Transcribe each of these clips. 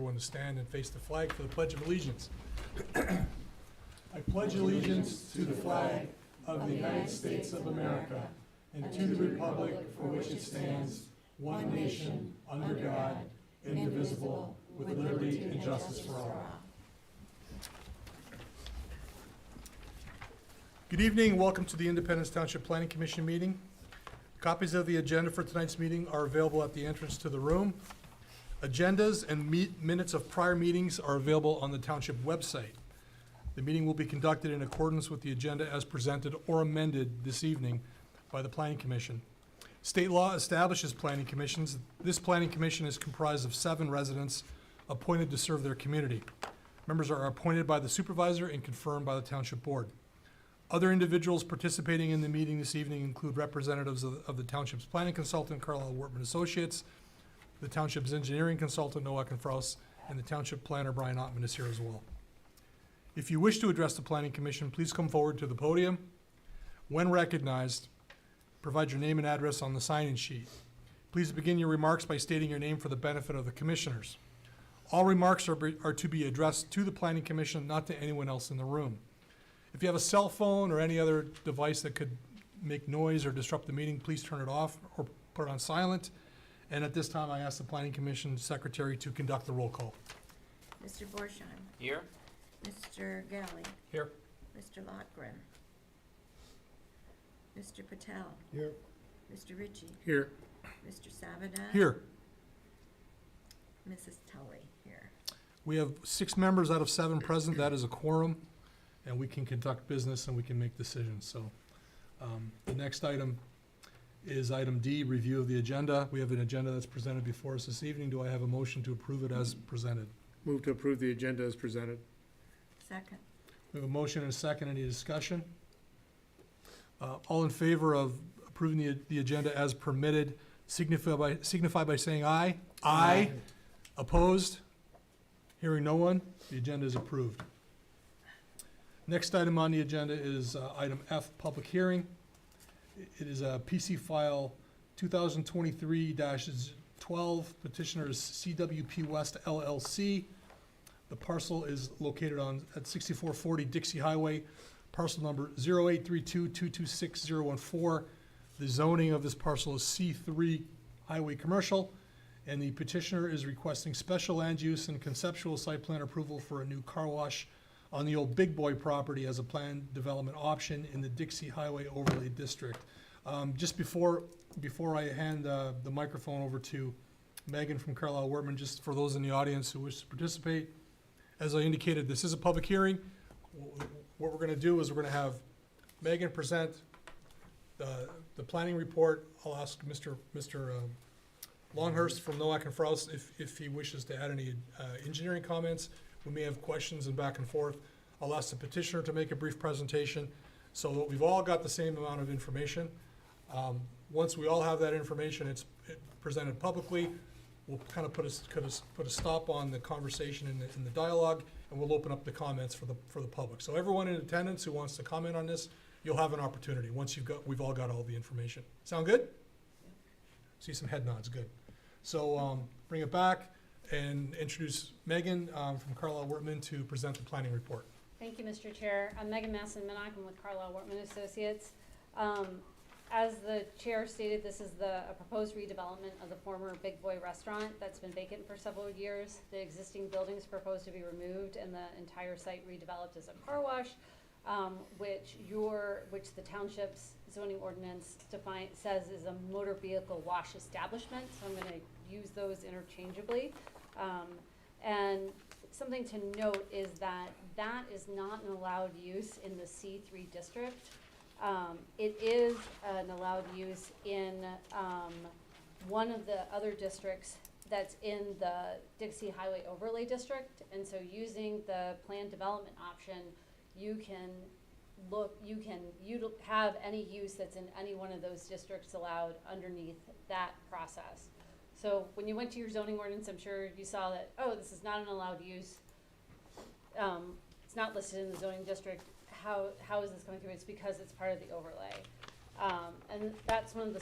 Everyone to stand and face the flag for the Pledge of Allegiance. I pledge allegiance to the flag of the United States of America and to the republic for which it stands, one nation, under God, indivisible, with liberty and justice for all. Good evening. Welcome to the Independence Township Planning Commission meeting. Copies of the agenda for tonight's meeting are available at the entrance to the room. Agendas and minutes of prior meetings are available on the township website. The meeting will be conducted in accordance with the agenda as presented or amended this evening by the Planning Commission. State law establishes planning commissions. This planning commission is comprised of 7 residents appointed to serve their community. Members are appointed by the supervisor and confirmed by the township board. Other individuals participating in the meeting this evening include representatives of the township's planning consultant, Carlisle Wortman Associates, the township's engineering consultant, Noah Frost, and the township planner, Brian Ottman, is here as well. If you wish to address the planning commission, please come forward to the podium. When recognized, provide your name and address on the sign-in sheet. Please begin your remarks by stating your name for the benefit of the commissioners. All remarks are to be addressed to the planning commission, not to anyone else in the room. If you have a cell phone or any other device that could make noise or disrupt the meeting, please turn it off or put it on silent. And at this time, I ask the Planning Commission Secretary to conduct the roll call. Mr. Borsheim. Here. Mr. Galley. Here. Mr. Lockgren. Mr. Patel. Here. Mr. Ritchie. Here. Mr. Sabadat. Here. Mrs. Tully here. We have 6 members out of 7 present. That is a quorum, and we can conduct business and we can make decisions. So the next item is item D, review of the agenda. We have an agenda that's presented before us this evening. Do I have a motion to approve it as presented? Move to approve the agenda as presented. Second. We have a motion and a second. Any discussion? All in favor of approving the agenda as permitted, signify by saying aye. Aye. Opposed? Hearing no one, the agenda is approved. Next item on the agenda is item F, public hearing. It is a PC file 2023-12. Petitioner is CWP West LLC. The parcel is located at 6440 Dixie Highway, parcel number 0832226014. The zoning of this parcel is C3 Highway Commercial, and the petitioner is requesting special land use and conceptual site plan approval for a new car wash on the old Big Boy property as a planned development option in the Dixie Highway Overlay District. Just before I hand the microphone over to Megan from Carlisle Wortman, just for those in the audience who wish to participate, as I indicated, this is a public hearing. What we're going to do is we're going to have Megan present the planning report. I'll ask Mr. Longhurst from Nowak & Frost if he wishes to add any engineering comments. We may have questions and back and forth. I'll ask the petitioner to make a brief presentation so that we've all got the same amount of information. Once we all have that information, it's presented publicly. We'll kind of put a stop on the conversation in the dialogue, and we'll open up the comments for the public. So everyone in attendance who wants to comment on this, you'll have an opportunity once we've all got all the information. Sound good? See some head nods. Good. So bring it back and introduce Megan from Carlisle Wortman to present the planning report. Thank you, Mr. Chair. I'm Megan Masson-Minnock. I'm with Carlisle Wortman Associates. As the chair stated, this is a proposed redevelopment of the former Big Boy restaurant that's been vacant for several years. The existing building is proposed to be removed and the entire site redeveloped as a car wash, which the township's zoning ordinance says is a motor vehicle wash establishment. So I'm going to use those interchangeably. And something to note is that is not an allowed use in the C3 district. It is an allowed use in one of the other districts that's in the Dixie Highway Overlay District. And so using the planned development option, you can have any use that's in any one of those districts allowed underneath that process. So when you went to your zoning ordinance, I'm sure you saw that, oh, this is not an allowed use. It's not listed in the zoning district. How is this coming through? It's because it's part of the overlay. And that's one of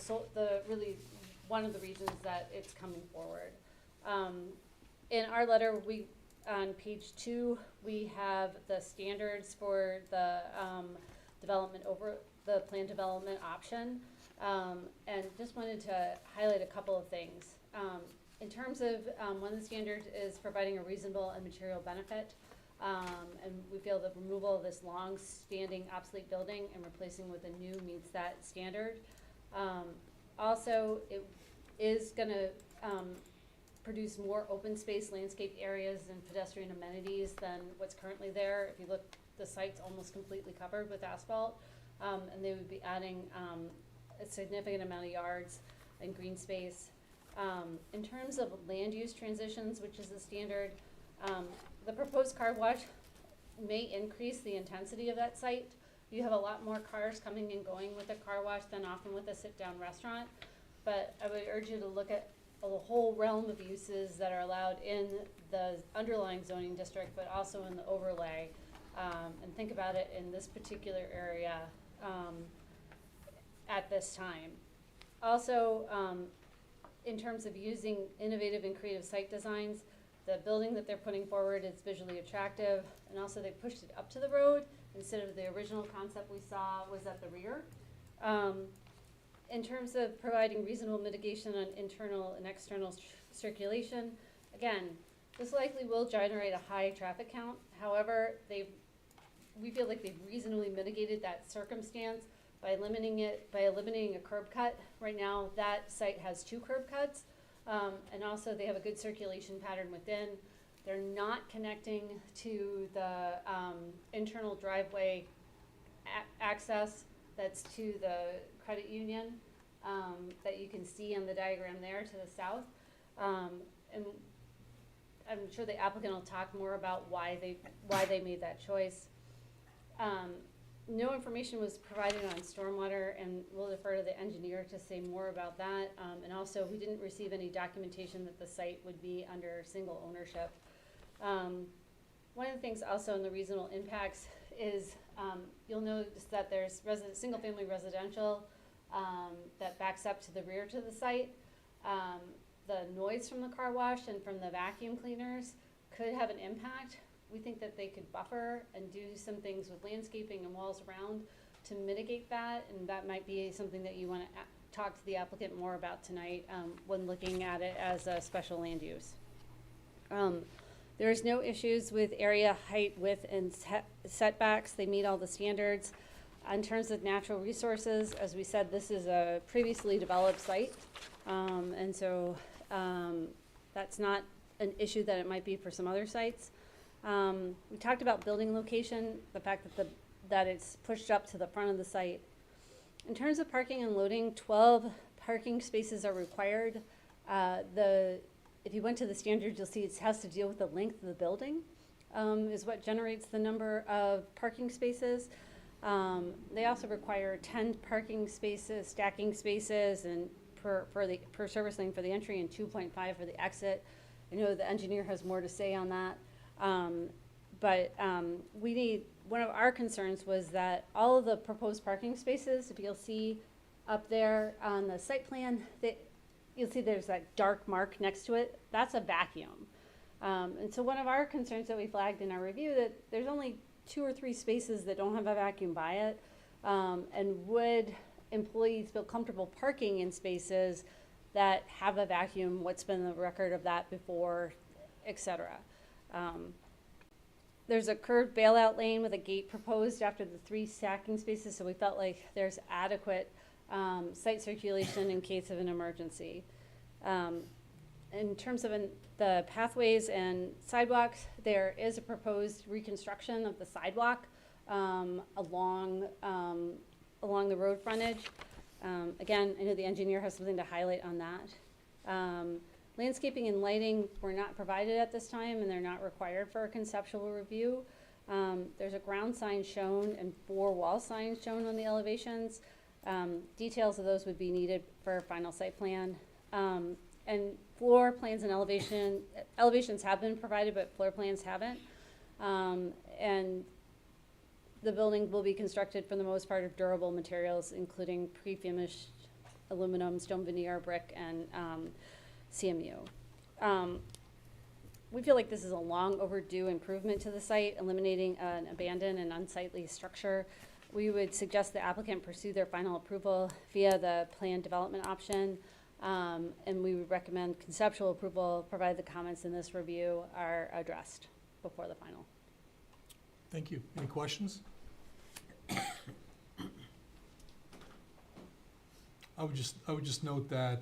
one of the reasons that it's coming forward. In our letter, on page 2, we have the standards for the development over the plan development option. And just wanted to highlight a couple of things. In terms of one of the standards is providing a reasonable and material benefit. And we feel the removal of this long-standing obsolete building and replacing with a new meets that standard. Also, it is going to produce more open space landscape areas and pedestrian amenities than what's currently there. If you look, the site's almost completely covered with asphalt, and they would be adding a significant amount of yards and green space. In terms of land use transitions, which is the standard, the proposed car wash may increase the intensity of that site. You have a lot more cars coming and going with a car wash than often with a sit-down restaurant. But I would urge you to look at the whole realm of uses that are allowed in the underlying zoning district, but also in the overlay, and think about it in this particular area at this time. Also, in terms of using innovative and creative site designs, the building that they're putting forward is visually attractive, and also they pushed it up to the road instead of the original concept we saw was at the rear. In terms of providing reasonable mitigation on internal and external circulation, again, this likely will generate a high traffic count. However, we feel like they've reasonably mitigated that circumstance by eliminating a curb cut. Right now, that site has 2 curb cuts, and also they have a good circulation pattern within. They're not connecting to the internal driveway access that's to the credit union that you can see on the diagram there to the south. And I'm sure the applicant will talk more about why they made that choice. No information was provided on stormwater, and we'll defer to the engineer to say more about that. And also, we didn't receive any documentation that the site would be under single ownership. One of the things also in the reasonable impacts is you'll notice that there's single-family residential that backs up to the rear to the site. The noise from the car wash and from the vacuum cleaners could have an impact. We think that they could buffer and do some things with landscaping and walls around to mitigate that, and that might be something that you want to talk to the applicant more about tonight when looking at it as a special land use. There's no issues with area, height, width, and setbacks. They meet all the standards. In terms of natural resources, as we said, this is a previously developed site, and so that's not an issue that it might be for some other sites. We talked about building location, the fact that it's pushed up to the front of the site. In terms of parking and loading, 12 parking spaces are required. If you went to the standards, you'll see it has to deal with the length of the building, is what generates the number of parking spaces. They also require 10 parking spaces, stacking spaces, and per service lane for the entry and 2.5 for the exit. I know the engineer has more to say on that. One of our concerns was that all of the proposed parking spaces, if you'll see up there on the site plan, you'll see there's that dark mark next to it. That's a vacuum. And so one of our concerns that we flagged in our review that there's only 2 or 3 spaces that don't have a vacuum by it. And would employees feel comfortable parking in spaces that have a vacuum? What's been the record of that before, et cetera? There's a curved bailout lane with a gate proposed after the 3 stacking spaces, so we felt like there's adequate site circulation in case of an emergency. In terms of the pathways and sidewalks, there is a proposed reconstruction of the sidewalk along the road frontage. Again, I know the engineer has something to highlight on that. Landscaping and lighting were not provided at this time, and they're not required for a conceptual review. There's a ground sign shown and 4 wall signs shown on the elevations. Details of those would be needed for a final site plan. And floor plans and elevations have been provided, but floor plans haven't. And the building will be constructed for the most part of durable materials, including pre-finished aluminum, stone veneer, brick, and CMU. we feel like this is a long overdue improvement to the site, eliminating an abandoned and unsightly structure. We would suggest the applicant pursue their final approval via the planned development option. And we would recommend conceptual approval, provided the comments in this review are addressed before the final. Thank you. Any questions? I would just note that,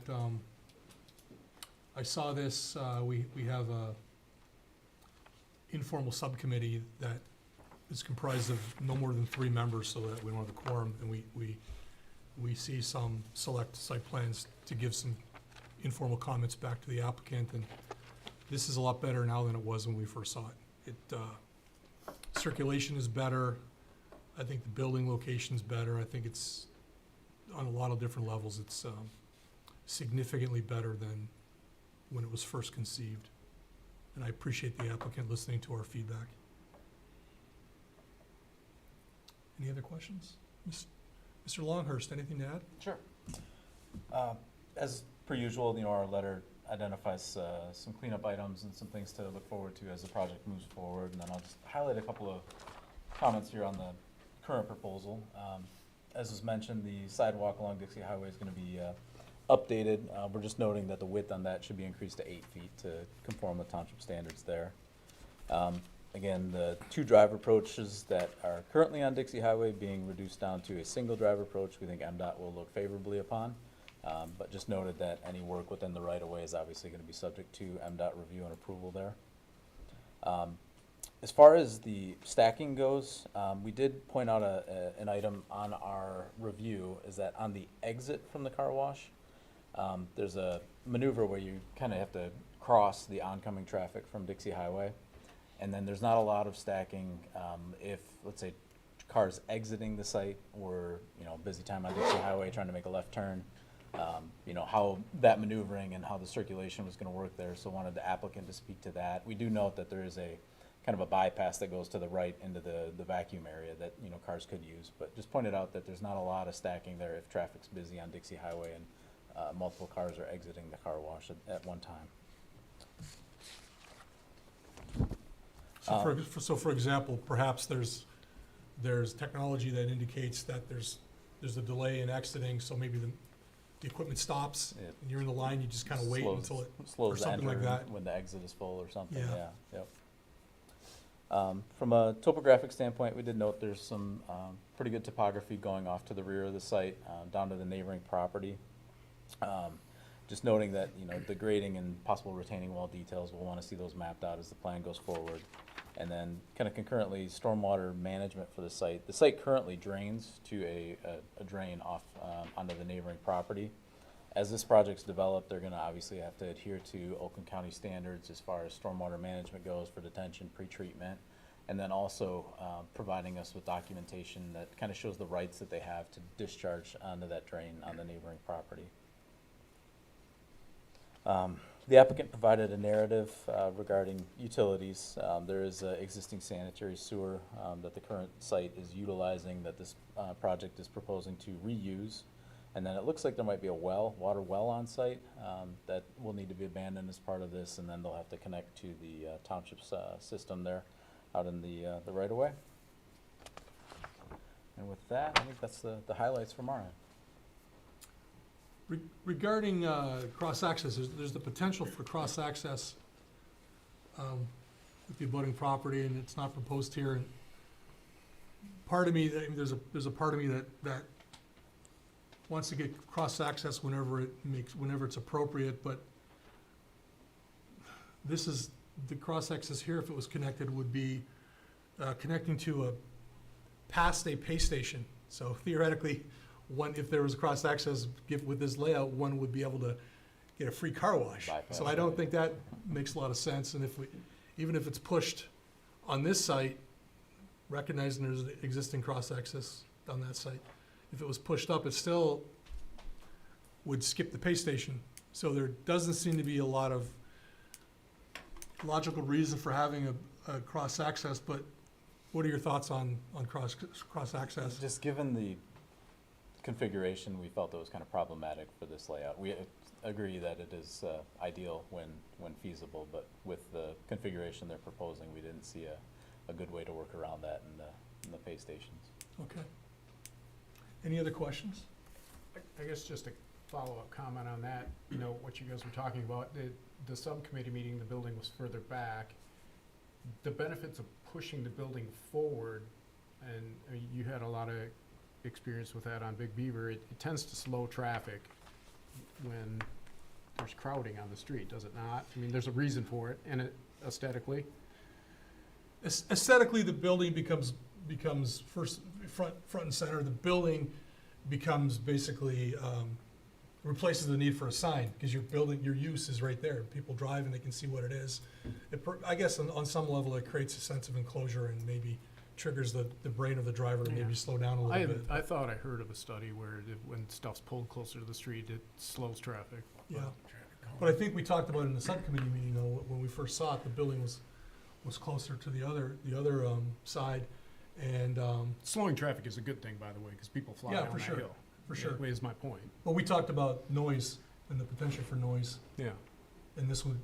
I saw this, we have a informal subcommittee that is comprised of no more than 3 members, so that we don't have a quorum, and we see some select site plans to give some informal comments back to the applicant, and this is a lot better now than it was when we first saw it. Circulation is better. I think the building location's better. I think it's, on a lot of different levels, it's significantly better than when it was first conceived. And I appreciate the applicant listening to our feedback. Any other questions? Mr. Longhurst, anything to add? Sure. As per usual, our letter identifies some cleanup items and some things to look forward to as the project moves forward. And then I'll just highlight a couple of comments here on the current proposal. As was mentioned, the sidewalk along Dixie Highway is going to be updated. We're just noting that the width on that should be increased to 8 feet to conform with township standards there. Again, the 2 drive approaches that are currently on Dixie Highway being reduced down to a single drive approach, we think MDOT will look favorably upon. But just noted that any work within the right-of-way is obviously going to be subject to MDOT review and approval there. As far as the stacking goes, we did point out an item on our review, is that on the exit from the car wash, there's a maneuver where you kind of have to cross the oncoming traffic from Dixie Highway. And then there's not a lot of stacking if, let's say, cars exiting the site were, busy time on Dixie Highway trying to make a left turn. How that maneuvering and how the circulation was going to work there. So wanted the applicant to speak to that. We do note that there is a kind of a bypass that goes to the right into the vacuum area that, cars could use. But just pointed out that there's not a lot of stacking there if traffic's busy on Dixie Highway and multiple cars are exiting the car wash at one time. So for example, perhaps there's technology that indicates that there's a delay in exiting, so maybe the equipment stops, Yeah. and you're in the line, you just kind of wait until it, or slows the something like enter that. when the exit is full or something. Yeah. Yep. From a topographic standpoint, we did note there's some pretty good topography going off to the rear of the site, down to the neighboring property. Just noting that the grading and possible retaining wall details, we'll want to see those mapped out as the plan goes forward. And then kind of concurrently, stormwater management for the site. The site currently drains to a drain off onto the neighboring property. As this project's developed, they're going to obviously have to adhere to Oakland County standards as far as stormwater management goes for detention, pre-treatment, and then also providing us with documentation that kind of shows the rights that they have to discharge onto that drain on the neighboring property. The applicant provided a narrative regarding utilities. There is existing sanitary sewer that the current site is utilizing that this project is proposing to reuse. And then it looks like there might be a water well on site that will need to be abandoned as part of this, and then they'll have to connect to the township's system there out in the right-of-way. And with that, I think that's the highlights from our end. Regarding cross-access, there's the potential for cross-access with the abutting property, and it's not proposed here. And part of me, there's a part of me that wants to get cross-access whenever it's appropriate, but this is, the cross-access here, if it was connected, would be connecting to past a pay station. So theoretically, if there was cross-access with this layout, one would be able to get a free car wash. Bypass. So I don't think that makes a lot of sense, and even if it's pushed on this site, recognizing there's existing cross-access on that site, if it was pushed up, it still would skip the pay station. So there doesn't seem to be a lot of logical reason for having a cross-access, but what are your thoughts on cross-access? Just given the configuration, we felt it was kind of problematic for this layout. agree that it is ideal when feasible, but with the configuration they're proposing, we didn't see a good way to work around that in the pay stations. Okay. Any other questions? I guess just a follow-up comment on that, you know, what you guys were talking about, the subcommittee meeting, the building was further back. The benefits of pushing the building forward, and you had a lot of experience with that on Big Beaver, it tends to slow traffic when there's crowding on the street, does it not? I mean, there's a reason for it, and aesthetically. Aesthetically, the building becomes first front and center. The building becomes basically replaces the need for a sign because your use is right there. People drive and they can see what it is. I guess on some level it creates a sense of enclosure and maybe triggers the brain of the driver to maybe slow down a little bit. I thought I heard of a study where when stuff's pulled closer to the street, it slows traffic. Yeah, but I think we talked about it in the subcommittee meeting though, when we first saw it, the building was closer to the other side, and Slowing traffic is a good thing, by the way, because people fly Yeah, down for that sure. hill. for sure. Is my point. But we talked about noise and the potential for noise, Yeah, and this would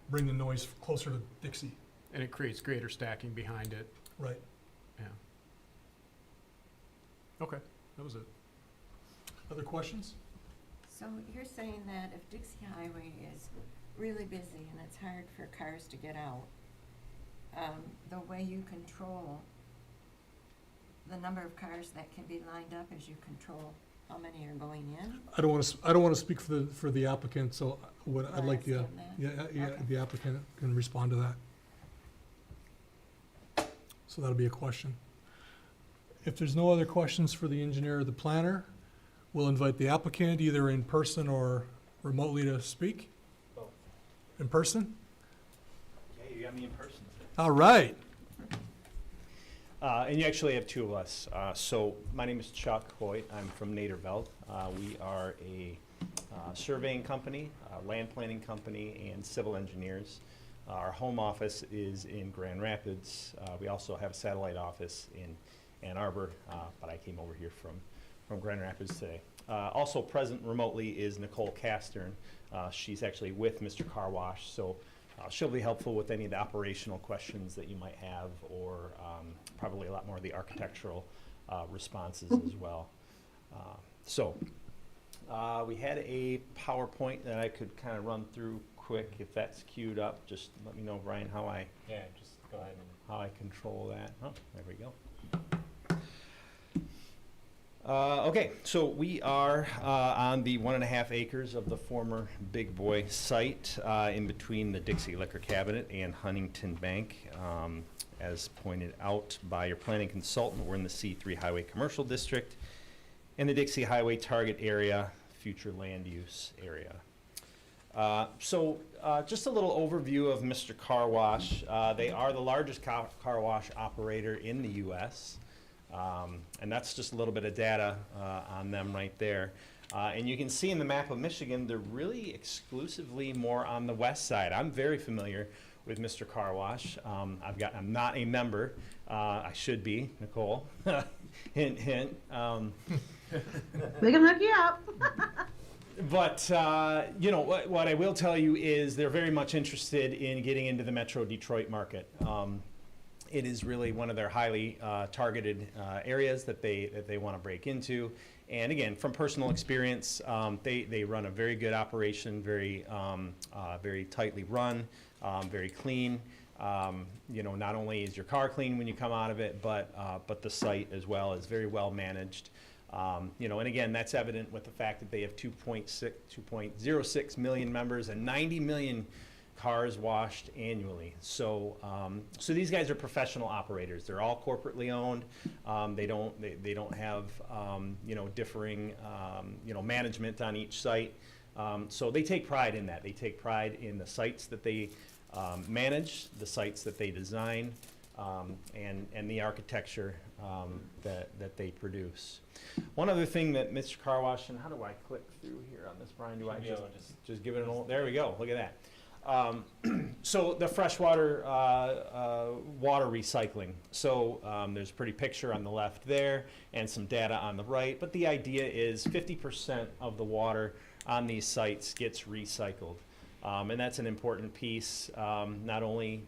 bring the noise closer to Dixie. and it creates greater stacking behind it. Right. Yeah. Okay, that was it. Other questions? So you're saying that if Dixie Highway is really busy and it's hard for cars to get out, the way you control the number of cars that can be lined up is you control how many are going in? I don't want to speak for the applicant, so what I'd Wanna like ask him that? Okay. the applicant can respond to that. So that'll be a question. If there's no other questions for the engineer or the planner, we'll invite the applicant either in person or remotely to speak. Both. In person? Yeah, you got me in person. All right. And you actually have two of us. So my name is Chuck Hoyt. I'm from Naderveld. We are a surveying company, land planning company, and civil engineers. Our home office is in Grand Rapids. We also have a satellite office in Ann Arbor, but I came over here from Grand Rapids today. Also present remotely is Nicole Castern. She's actually with Mr. Car Wash, so she'll be helpful with any of the operational questions that you might have, or probably a lot more of the architectural responses as well. We had a PowerPoint that I could kind of run through quick. If that's queued up, just let me know, Brian, how I Just go ahead and. how I control that. Oh, there we go. Okay, so we are on the 1.5 acres of the former Big Boy site in between the Dixie Liquor Cabinet and Huntington Bank. As pointed out by your planning consultant, we're in the C3 Highway Commercial District in the Dixie Highway Target Area, future land use area. Just a little overview of Mr. Car Wash. They are the largest car wash operator in the U.S., and that's just a little bit of data on them right there. And you can see in the map of Michigan, they're really exclusively more on the west side. I'm very familiar with Mr. Car Wash. I'm not a member. I should be, Nicole. Hint, hint. We can hook you up. But, you know, what I will tell you is they're very much interested in getting into the Metro Detroit market. It is really one of their highly targeted areas that they want to break into. And again, from personal experience, they run a very good operation, very tightly run, very clean. You know, not only is your car clean when you come out of it, but the site as well is very well managed. You know, and again, that's evident with the fact that they have 2.06 million members and 90 million cars washed annually. So these guys are professional operators. They're all corporately owned. They don't have you know, differing you know, management on each site. So they take pride in that. They take pride in the sites that they manage, the sites that they design, and the architecture that they produce. One other thing that Mr. Car Wash, and how do I click through here on this, Brian? Do I just give it an old, there we go, look at that. So the freshwater water recycling. So there's a pretty picture on the left there and some data on the right, but the idea is 50% of the water on these sites gets recycled. And that's an important piece, not only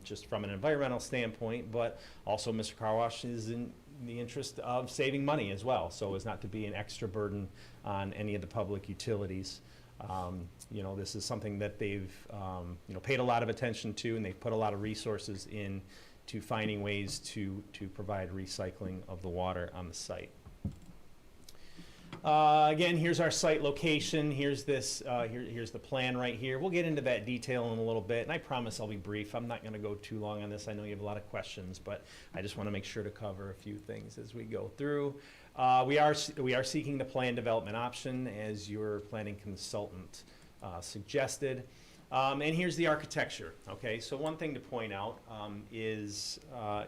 just from an environmental standpoint, but also Mr. Car Wash is in the interest of saving money as well, so as not to be an extra burden on any of the public utilities. You know, this is something that they've, you know, paid a lot of attention to, and they've put a lot of resources in to finding ways to provide recycling of the water on the site. Again, here's our site location. Here's this. Here's the plan right here. We'll get into that detail in a little bit, and I promise I'll be brief. I'm not going to go too long on this. I know you have a lot of questions, but I just want to make sure to cover a few things as we go through. We are seeking the plan development option as your planning consultant suggested. And here's the architecture. Okay, so one thing to point out is,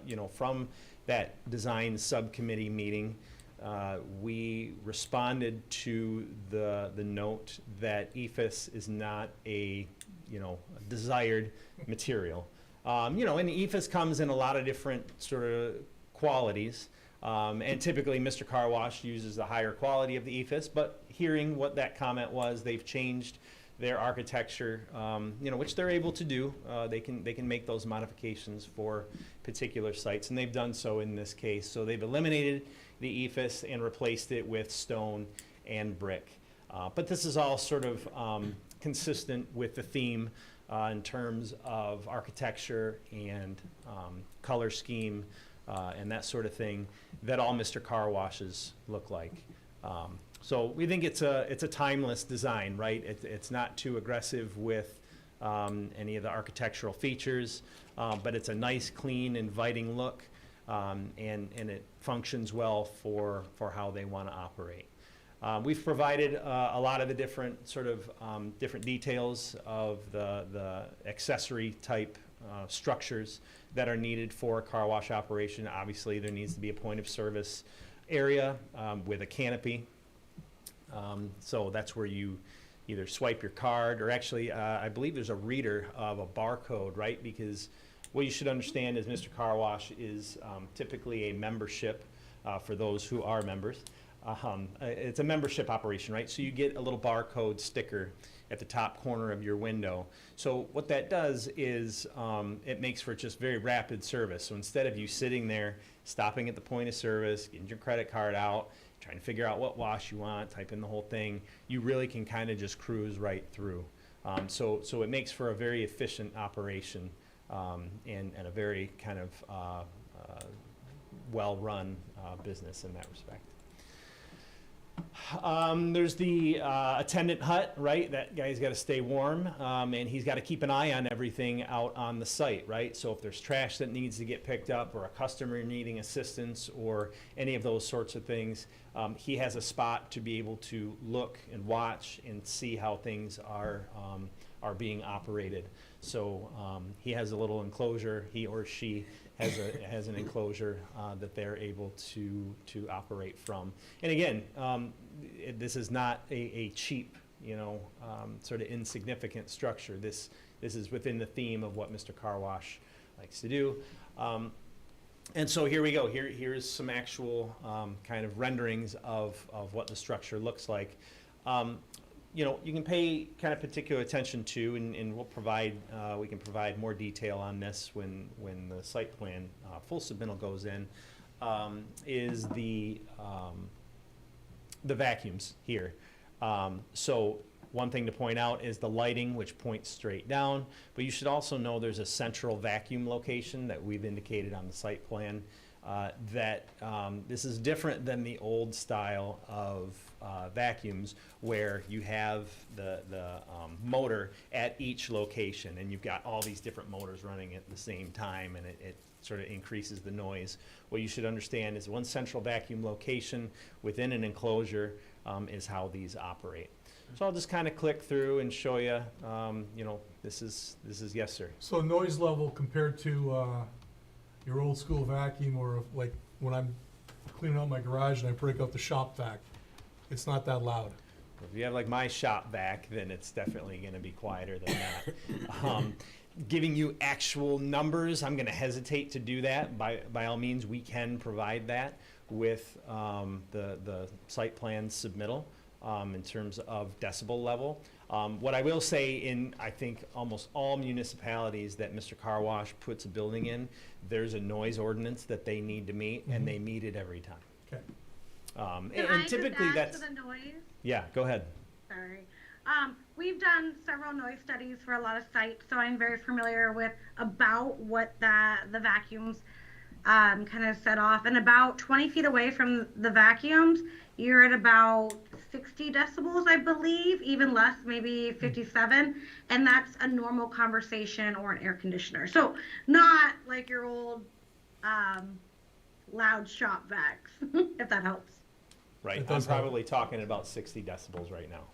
you know, from that design subcommittee meeting, we responded to the note that EFS is not a, you know, desired material. You know, and EFS comes in a lot of different sort of qualities. And typically Mr. Car Wash uses the higher quality of the EFS, but hearing what that comment was, they've changed their architecture, you know, which they're able to do. They can make those modifications for particular sites, and they've done so in this case. So they've eliminated the EFS and replaced it with stone and brick. But this is all sort of consistent with the theme in terms of architecture and color scheme and that sort of thing that all Mr. Car Washes look like. So we think it's a timeless design, right? It's not too aggressive with any of the architectural features, but it's a nice, clean, inviting look, and it functions well for how they want to operate. We've provided a lot of the different sort of different details of the accessory type structures that are needed for a car wash operation. Obviously, there needs to be a point of service area with a canopy. So that's where you either swipe your card, or actually, I believe there's a reader of a barcode, right? Because what you should understand is Mr. Car Wash is typically a membership for those who are members. It's a membership operation, right? So you get a little barcode sticker at the top corner of your window. So what that does is it makes for just very rapid service. So instead of you sitting there, stopping at the point of service, getting your credit card out, trying to figure out what wash you want, type in the whole thing, you really can kind of just cruise right through. So it makes for a very efficient operation and a very kind of well-run business in that respect. There's the attendant hut, right? That guy's got to stay warm, and he's got to keep an eye on everything out on the site, right? So if there's trash that needs to get picked up, or a customer needing assistance, or any of those sorts of things, he has a spot to be able to look and watch and see how things are being operated. So he has a little enclosure. He or she has an enclosure that they're able to operate from. And again, this is not a cheap, you know, sort of insignificant structure. This is within the theme of what Mr. Car Wash likes to do. And so here we go. Here's some actual kind of renderings of what the structure looks like. You know, you can pay kind of particular attention to, and we'll provide, we can provide more detail on this when the site plan full submittal goes in, is the vacuums here. So one thing to point out is the lighting, which points straight down, but you should also know there's a central vacuum location that we've indicated on the site plan. That this is different than the old style of vacuums, where you have the motor at each location, and you've got all these different motors running at the same time, and it sort of increases the noise. What you should understand is one central vacuum location within an enclosure is how these operate. So I'll just kind of click through and show you, you know, this is yes, sir. So noise level compared to your old school vacuum, or like when I'm cleaning out my garage and I break out the shop vac, it's not that loud. If you have like my shop vac, then it's definitely going to be quieter than that. Giving you actual numbers, I'm going to hesitate to do that. By all means, we can provide that with the site plan submittal. in terms of decibel level. What I will say in, I think, almost all municipalities that Mr. Car Wash puts a building in, there's a noise ordinance that they need to meet, and they meet it every time. Okay. And typically that's, To the noise? yeah, go ahead. Sorry. We've done several noise studies for a lot of sites, so I'm very familiar with about what the vacuums kind of set off. And about 20 feet away from the vacuums, you're at about 60 decibels, I believe, even less, maybe 57. And that's a normal conversation or an air conditioner. So not like your old loud shop vacs, if that helps. Right, It I'm does help. probably talking about 60 decibels right now.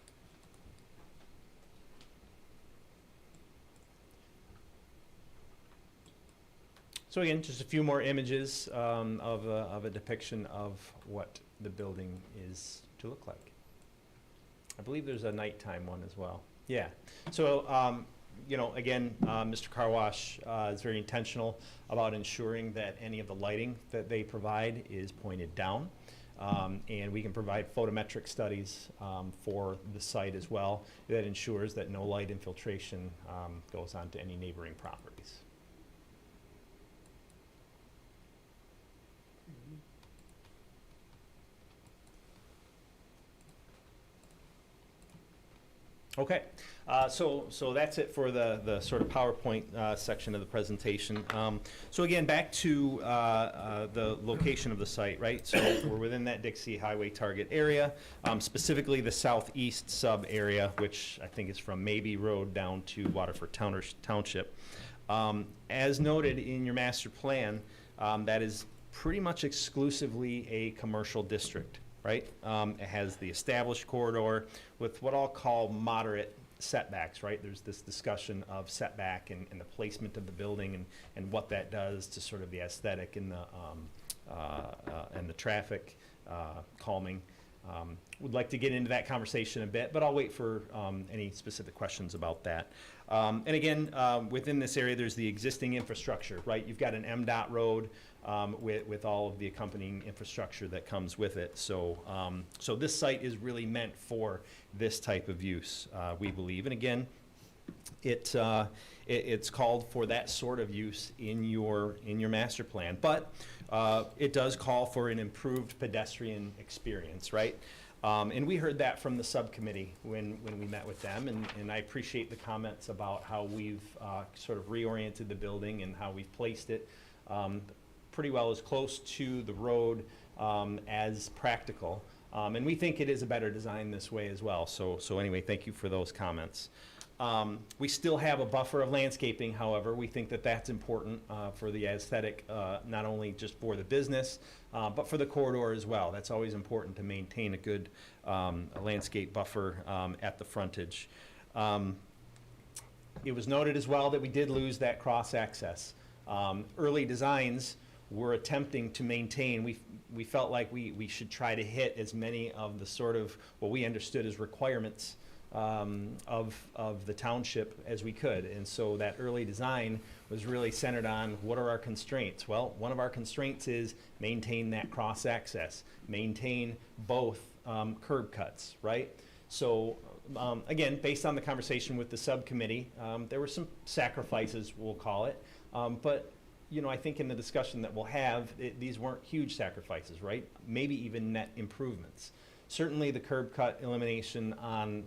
So again, just a few more images of a depiction of what the building is to look like. I believe there's a nighttime one as well. Yeah, so you know, again, Mr. Car Wash is very intentional about ensuring that any of the lighting that they provide is pointed down. And we can provide photometric studies for the site as well that ensures that no light infiltration goes onto any neighboring properties. Okay, so that's it for the sort of PowerPoint section of the presentation. So again, back to the location of the site, right? So we're within that Dixie Highway target area, specifically the southeast sub area, which I think is from Mabee Road down to Waterford Township. As noted in your master plan, that is pretty much exclusively a commercial district. Right? It has the established corridor with what I'll call moderate setbacks, right? There's this discussion of setback and the placement of the building and what that does to sort of the aesthetic and the traffic calming. Would like to get into that conversation a bit, but I'll wait for any specific questions about that. And again, within this area, there's the existing infrastructure, right? You've got an MDOT road with all of the accompanying infrastructure that comes with it. So, so this site is really meant for this type of use, we believe. And again, it's called for that sort of use in your master plan, but it does call for an improved pedestrian experience, right? And we heard that from the subcommittee when we met with them, and I appreciate the comments about how we've sort of reoriented the building and how we've placed it pretty well as close to the road as practical. And we think it is a better design this way as well. So anyway, thank you for those comments. We still have a buffer of landscaping, however. We think that that's important for the aesthetic, not only just for the business, but for the corridor as well. That's always important to maintain a good landscape buffer at the frontage. It was noted as well that we did lose that cross-access. Early designs were attempting to maintain, we felt like we should try to hit as many of the sort of what we understood as requirements of the township as we could. And so that early design was really centered on what are our constraints? Well, one of our constraints is maintain that cross-access, maintain both curb cuts, right? So again, based on the conversation with the subcommittee, there were some sacrifices, we'll call it, but you know, I think in the discussion that we'll have, these weren't huge sacrifices, right? Maybe even net improvements. Certainly the curb cut elimination on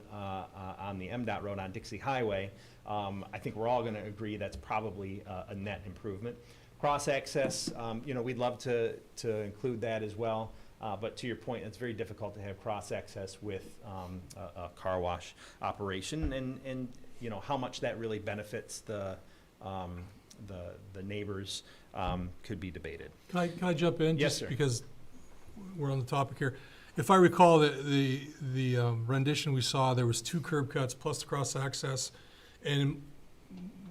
the MDOT road on Dixie Highway, I think we're all going to agree that's probably a net improvement. Cross-access, you know, we'd love to include that as well, but to your point, it's very difficult to have cross-access with a car wash operation, and you know, how much that really benefits the neighbors could be debated. Can I jump in? Yes, Just sir. because we're on the topic here. If I recall, the rendition we saw, there was 2 curb cuts plus the cross-access, and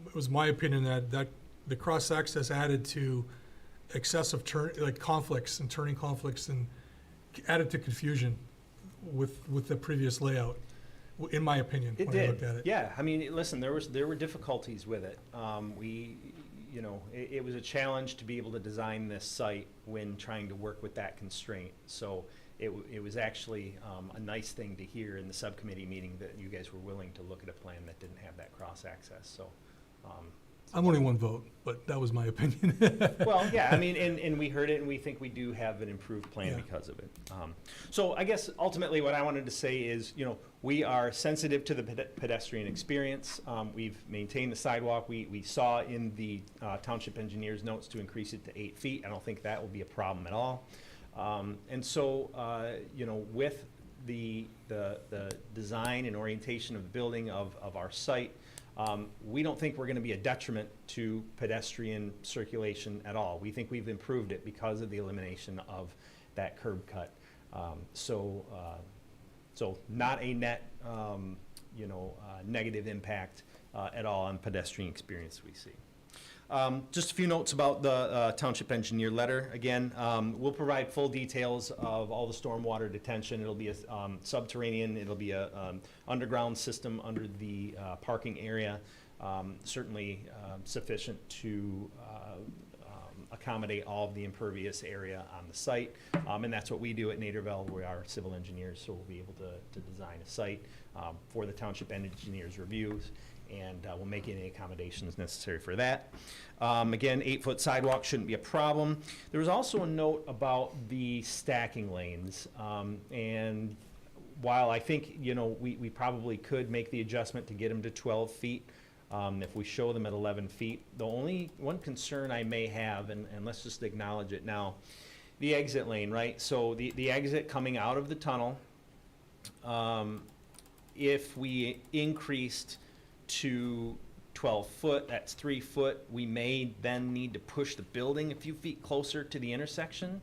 it was my opinion that the cross-access added to excessive conflicts and turning conflicts and added to confusion with the previous layout, in my opinion, It when I did, looked at it. yeah. I mean, listen, there were difficulties with it. You know, it was a challenge to be able to design this site when trying to work with that constraint. So it was actually a nice thing to hear in the subcommittee meeting that you guys were willing to look at a plan that didn't have that cross-access, so. I'm only one vote, but that was my opinion. Well, yeah, I mean, and we heard it, and we think we do have an improved plan Yeah. because of it. So I guess ultimately what I wanted to say is, we are sensitive to the pedestrian experience. We've maintained the sidewalk. We saw in the township engineer's notes to increase it to 8 feet. I don't think that will be a problem at all. And so, with the design and orientation of the building of our site, we don't think we're going to be a detriment to pedestrian circulation at all. We think we've improved it because of the elimination of that curb cut. So not a net, negative impact at all on pedestrian experience we see. Just a few notes about the township engineer letter. Again, we'll provide full details of all the stormwater detention. It'll be a subterranean, it'll be a underground system under the parking area, certainly sufficient to accommodate all of the impervious area on the site. And that's what we do at Naderville. We are civil engineers, so we'll be able to design a site for the township engineers' reviews, and we'll make any accommodations necessary for that. Again, 8-foot sidewalk shouldn't be a problem. There was also a note about the stacking lanes. And while I think, we probably could make the adjustment to get them to 12 feet, if we show them at 11 feet, the only one concern I may have, and let's just acknowledge it now, the exit lane, right? So the exit coming out of the tunnel, if we increased to 12 foot, that's 3 foot, we may then need to push the building a few feet closer to the intersection.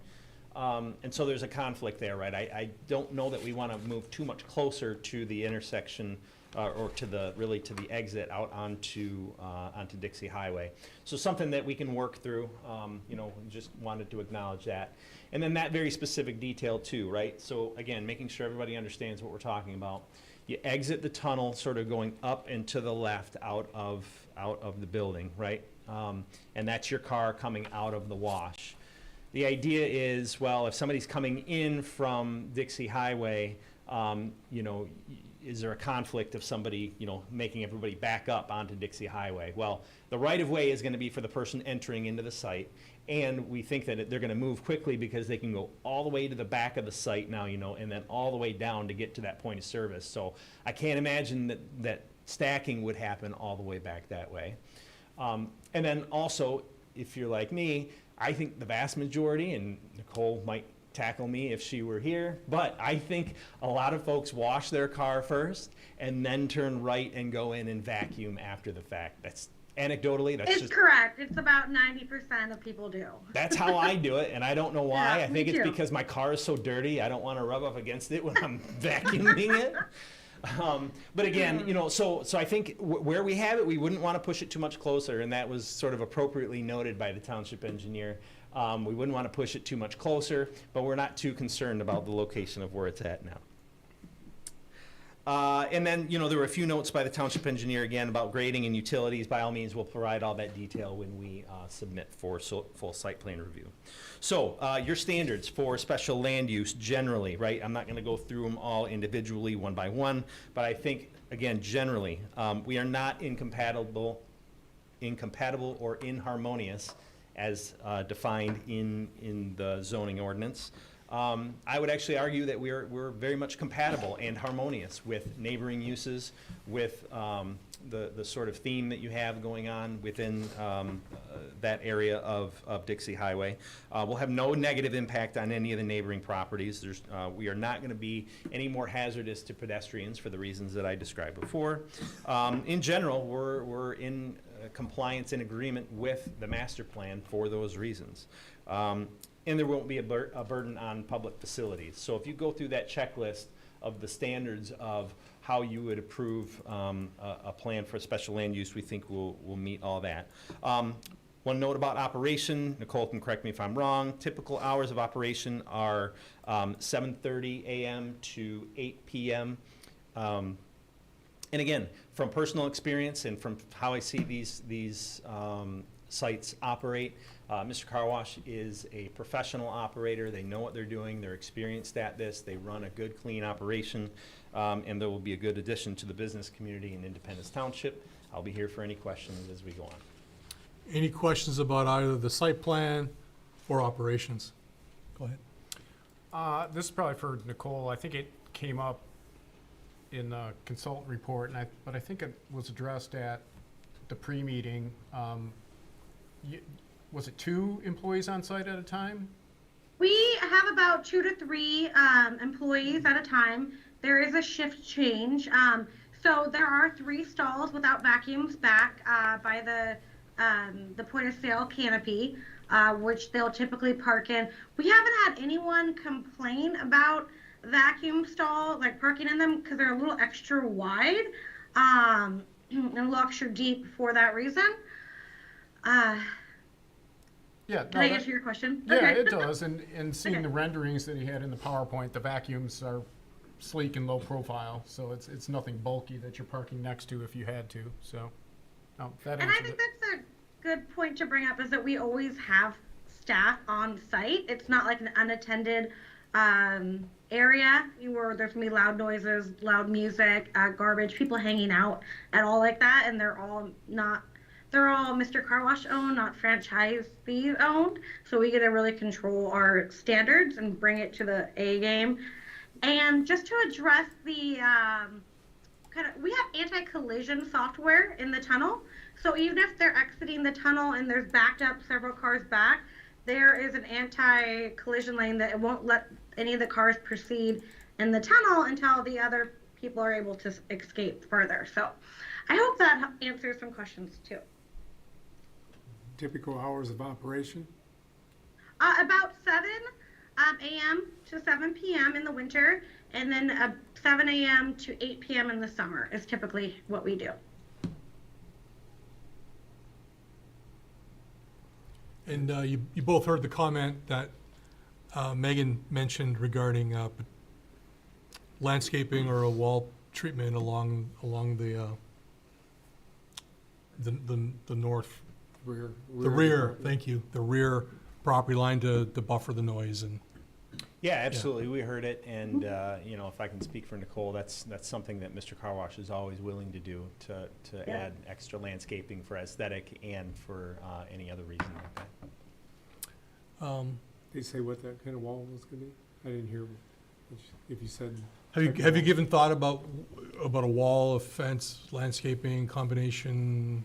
And so there's a conflict there, right? I don't know that we want to move too much closer to the intersection or to the exit out onto Dixie Highway. So something that we can work through, just wanted to acknowledge that. And then that very specific detail too, right? So again, making sure everybody understands what we're talking about. You exit the tunnel sort of going up and to the left out of the building, right? And that's your car coming out of the wash. The idea is, well, if somebody's coming in from Dixie Highway, is there a conflict of somebody, making everybody back up onto Dixie Highway? Well, the right-of-way is going to be for the person entering into the site, and we think that they're going to move quickly because they can go all the way to the back of the site now, and then all the way down to get to that point of service. So I can't imagine that stacking would happen all the way back that way. And then also, if you're like me, I think the vast majority, and Nicole might tackle me if she were here, but I think a lot of folks wash their car first and then turn right and go in and vacuum after the fact. That's anecdotally, It's correct. It's about 90% of people do. That's how I do it, and I don't know why. Yeah, I think me it's too. because my car is so dirty, I don't want to rub up against it when I'm vacuuming it. But again, so I think where we have it, we wouldn't want to push it too much closer, and that was sort of appropriately noted by the township engineer. We wouldn't want to push it too much closer, but we're not too concerned about the location of where it's at now. And then, there were a few notes by the township engineer again about grading and utilities. By all means, we'll provide all that detail when we submit for full site plan review. So your standards for special land use generally, right? I'm not going to go through them all individually one by one, but I think, again, generally, we are not incompatible or inharmonious as defined in the zoning ordinance. I would actually argue that we're very much compatible and harmonious with neighboring uses, with the sort of theme that you have going on within that area of Dixie Highway. We'll have no negative impact on any of the neighboring properties. We are not going to be any more hazardous to pedestrians for the reasons that I described before. In general, we're in compliance and agreement with the master plan for those reasons. And there won't be a burden on public facilities. So if you go through that checklist of the standards of how you would approve a plan for special land use, we think we'll meet all that. One note about operation, Nicole can correct me if I'm wrong, typical hours of operation are 7:30 a.m. to 8 p.m. And again, from personal experience and from how I see these sites operate. Mr. Car Wash is a professional operator. They know what they're doing. They're experienced at this. They run a good, clean operation, and there will be a good addition to the business community in Independence Township. I'll be here for any questions as we go on. Any questions about either the site plan or operations? Go ahead. This is probably for Nicole. I think it came up in the consultant report, but I think it was addressed at the pre-meeting. Was it 2 employees on site at a time? We have about 2 to 3 employees at a time. There is a shift change. So there are 3 stalls without vacuums back by the point of sale canopy, which they'll typically park in. We haven't had anyone complain about vacuum stall, like parking in them, because they're a little extra wide and a little extra deep for that reason. Yeah. Did I answer your question? Yeah, Okay. it does. And seeing the renderings that he had in the PowerPoint, the vacuums are sleek and low profile, so it's nothing bulky that you're parking next to if you had to. So, that And I answered think it. that's a good point to bring up, is that we always have staff on site. It's not like an unattended area where there's gonna be loud noises, loud music, garbage, people hanging out at all like that, and they're all Mr. Car Wash owned, not franchisee owned. So we get to really control our standards and bring it to the A game. And just to address the we have anti-collision software in the tunnel. So even if they're exiting the tunnel and there's backed up several cars back, there is an anti-collision lane that it won't let any of the cars proceed in the tunnel until the other people are able to escape further. So I hope that answers some questions too. Typical hours of operation? About 7 a.m. to 7 p.m. in the winter, and then 7 a.m. to 8 p.m. in the summer is typically what we do. And you both heard the comment that Megan mentioned regarding landscaping or a wall treatment along the north, the rear, thank you, the rear property line to buffer the noise. And Yeah, absolutely. We heard it, and if I can speak for Nicole, that's something that Mr. Car Wash is always willing to do, to add extra landscaping for aesthetic and for any other reason like that. They say what that kind of wall was gonna be? I didn't hear if you said. Have you given thought about a wall, a fence, landscaping combination?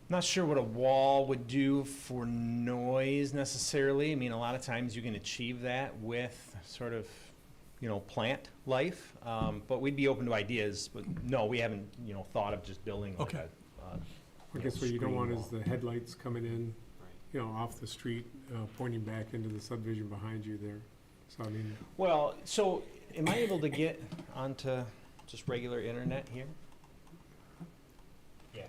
Not sure what a wall would do for noise necessarily. I mean, a lot of times you can achieve that with sort of, plant life. But we'd be open to ideas. But no, we haven't, thought of just building like Okay. I guess what you don't screen want wall. is the headlights coming in, off the street, pointing back into the subdivision behind you there. So, I mean, Well, so am I able to get onto just regular internet here? Yeah.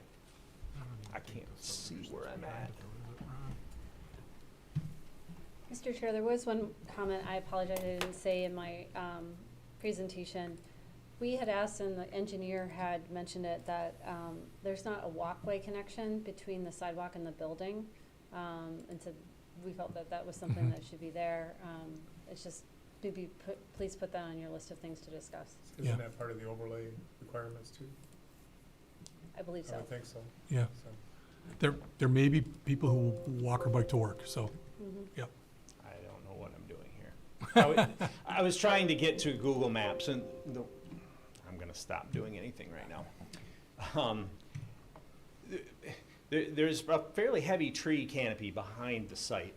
I can't see where I'm at. Mr. Chair, there was one comment, I apologize, I didn't say in my presentation. We had asked, and the engineer had mentioned it, that there's not a walkway connection between the sidewalk and the building. And so we felt that that was something that should be there. It's just, please put that on your list of things to discuss. Yeah. Isn't that part of the overlay requirements too? I believe I so. would think so. Yeah. So, There may be people who walk or bike to work, so, Mhm. yep. I don't know what I'm doing here. I was trying to get to Google Maps, and I'm going to stop doing anything right now. There's a fairly heavy tree canopy behind the site.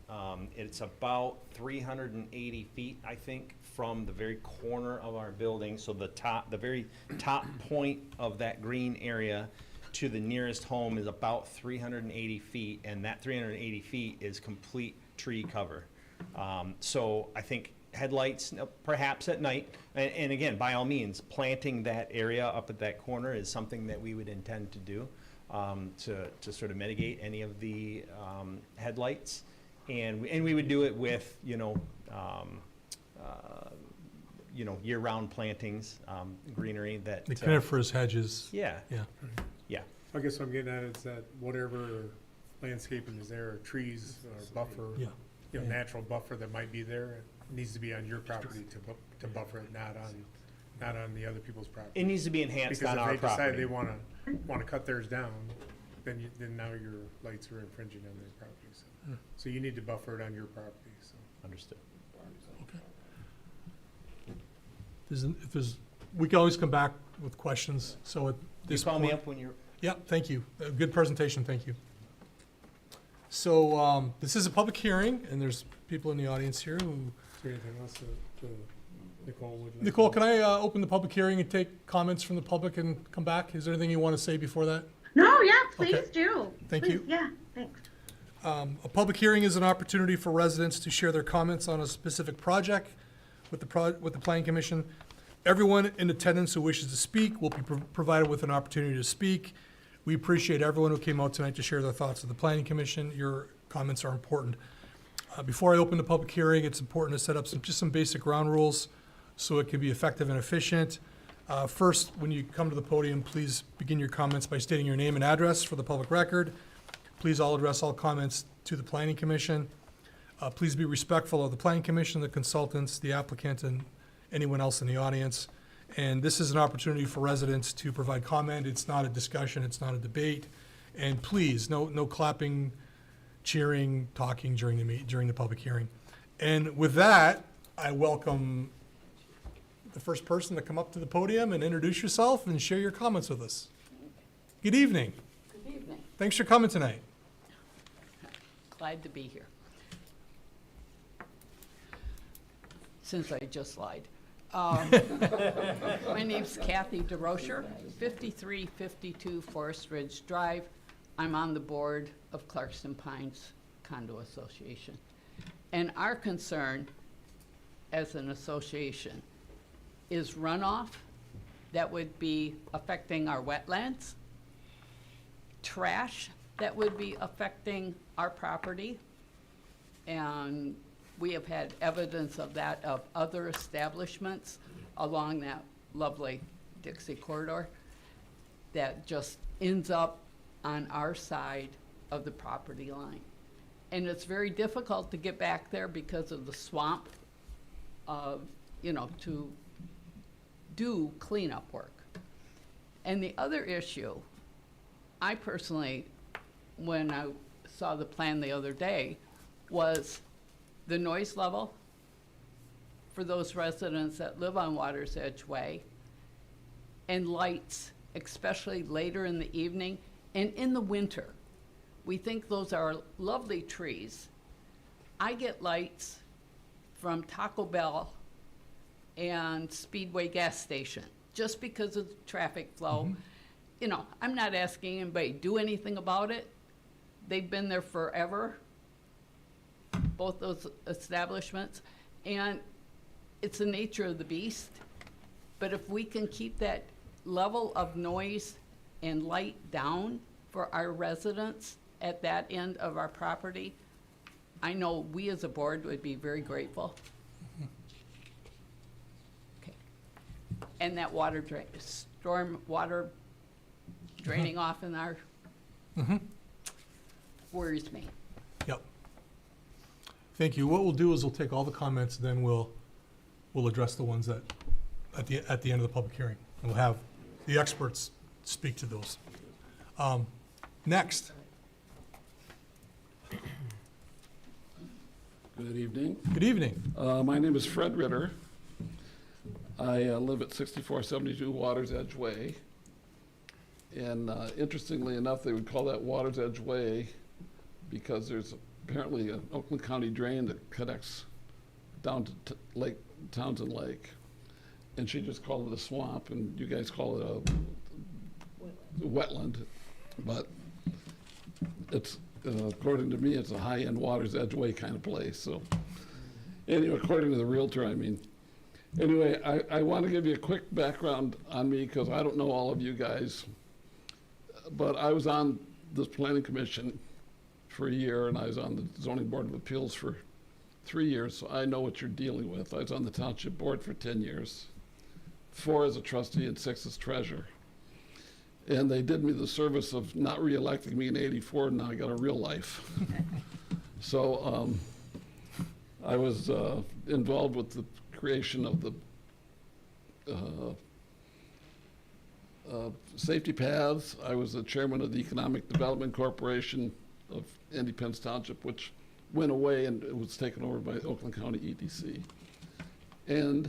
It's about 380 feet, I think, from the very corner of our building. So the very top point of that green area to the nearest home is about 380 feet, and that 380 feet is complete tree cover. So I think headlights, perhaps at night, and again, by all means, planting that area up at that corner is something that we would intend to do. To sort of mitigate any of the headlights, and we would do it with year-round plantings, greenery that. The coniferous hedges. Yeah. Yeah. Yeah. I guess what I'm getting at is that whatever landscaping is there, or trees, or buffer, Yeah. you know, Yeah. natural buffer that might be there, it needs to be on your property to buffer it, not on the other people's property. It needs to be enhanced Because on if our they decide property. they wanna cut theirs down, then now your lights are infringing on their property, so. Hmm. So you need to buffer it on your property, so. Understood. If there's, we can always come back with questions, so at this Just call me point- up when you're. Yeah, thank you. Good presentation, thank you. So, this is a public hearing, and there's people in the audience here who, Is there anything else that Nicole would like? Nicole, can I open the public hearing and take comments from the public and come back? Is there anything you want to say before that? No, yeah, please Okay. do. Thank Please, you. Yeah, thanks. A public hearing is an opportunity for residents to share their comments on a specific project with the planning commission. Everyone in attendance who wishes to speak will be provided with an opportunity to speak. We appreciate everyone who came out tonight to share their thoughts with the planning commission. Your comments are important. Before I open the public hearing, it's important to set up just some basic ground rules so it can be effective and efficient. First, when you come to the podium, please begin your comments by stating your name and address for the public record. Please all address all comments to the planning commission. Please be respectful of the planning commission, the consultants, the applicant, and anyone else in the audience. And this is an opportunity for residents to provide comment. It's not a discussion, it's not a debate. And please, no clapping, cheering, talking during the public hearing. And with that, I welcome the first person to come up to the podium and introduce yourself and share your comments with us. Good evening. Good evening. Thanks for coming tonight. Glad to be here. Since I just lied. My name's Kathy DeRocher, 5352 Forest Ridge Drive. I'm on the board of Clarkston Pines Condo Association. And our concern as an association is runoff that would be affecting our wetlands, trash that would be affecting our property, and we have had evidence of that of other establishments along that lovely Dixie corridor that just ends up on our side of the property line. And it's very difficult to get back there because of the swamp, to do cleanup work. And the other issue, I personally, when I saw the plan the other day, was the noise level for those residents that live on Water's Edge Way, and lights, especially later in the evening and in the winter. We think those are lovely trees. I get lights from Taco Bell and Speedway gas station just because of the traffic flow. You know, I'm not asking anybody to do anything about it. They've been there forever, both those establishments, and it's the nature of the beast. But if we can keep that level of noise and light down for our residents at that end of our property, I know we as a board would be very grateful. Okay. And that water drain, storm water draining off in our, worries me. Yep. Thank you. What we'll do is we'll take all the comments, then we'll address the ones that, at the end of the public hearing. And we'll have the experts speak to those. Next. Good evening. Good evening. My name is Fred Ritter. I live at 6472 Water's Edge Way. And interestingly enough, they would call that Water's Edge Way because there's apparently an Oakland County drain that connects down to Lake Townsend Lake. And she just called it a swamp, and you guys call it a wetland. But it's, according to me, it's a high-end Water's Edge Way kind of place. So anyway, according to the realtor, I mean. Anyway, I want to give you a quick background on me because I don't know all of you guys. But I was on this planning commission for a year, and I was on the zoning board of appeals for 3 years, so I know what you're dealing with. I was on the township board for 10 years, 4 as a trustee and 6 as treasurer. And they did me the service of not reelecting me in '84, and now I got a real life. So I was involved with the creation of the safety paths. I was the chairman of the Economic Development Corporation of Independence Township, which went away and it was taken over by Oakland County EDC. And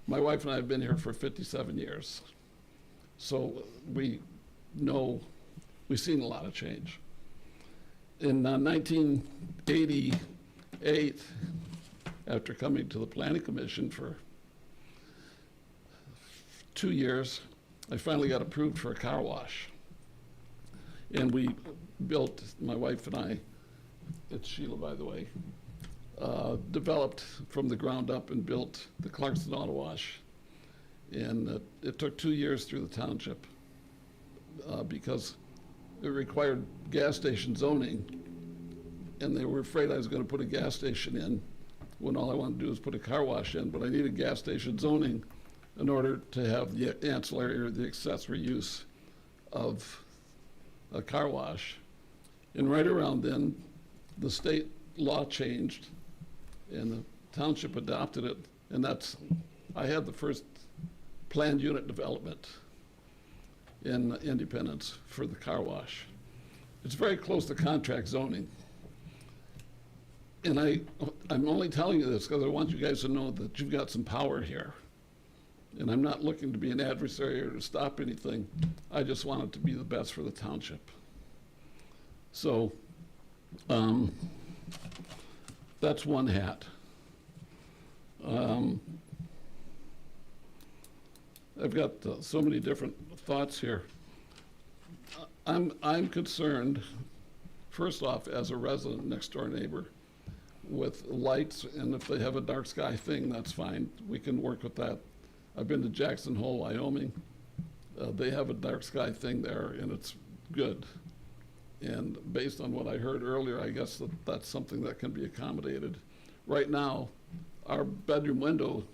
my wife and I have been here for 57 years. So we've seen a lot of change. In 1988, after coming to the Planning Commission for 2 years, I finally got approved for a car wash. And we built, my wife and I, it's Sheila, by the way, developed from the ground up and built the Clarkston Auto Wash. And it took 2 years through the township because it required gas station zoning. And they were afraid I was going to put a gas station in when all I wanted to do was put a car wash in. But I needed gas station zoning in order to have the ancillary or the accessory use of a car wash. And right around then, the state law changed and the township adopted it. And I had the first planned unit development in Independence for the car wash. It's very close to contract zoning. And I'm only telling you this because I want you guys to know that you've got some power here. And I'm not looking to be an adversary or to stop anything. I just want it to be the best for the township. So that's one hat. I've got so many different thoughts here. I'm concerned, first off, as a resident next door neighbor, with lights, and if they have a dark sky thing, that's fine. We can work with that. I've been to Jackson Hole, Wyoming. They have a dark sky thing there, and it's good. And based on what I heard earlier, I guess that's something that can be accommodated. Right now, our bedroom window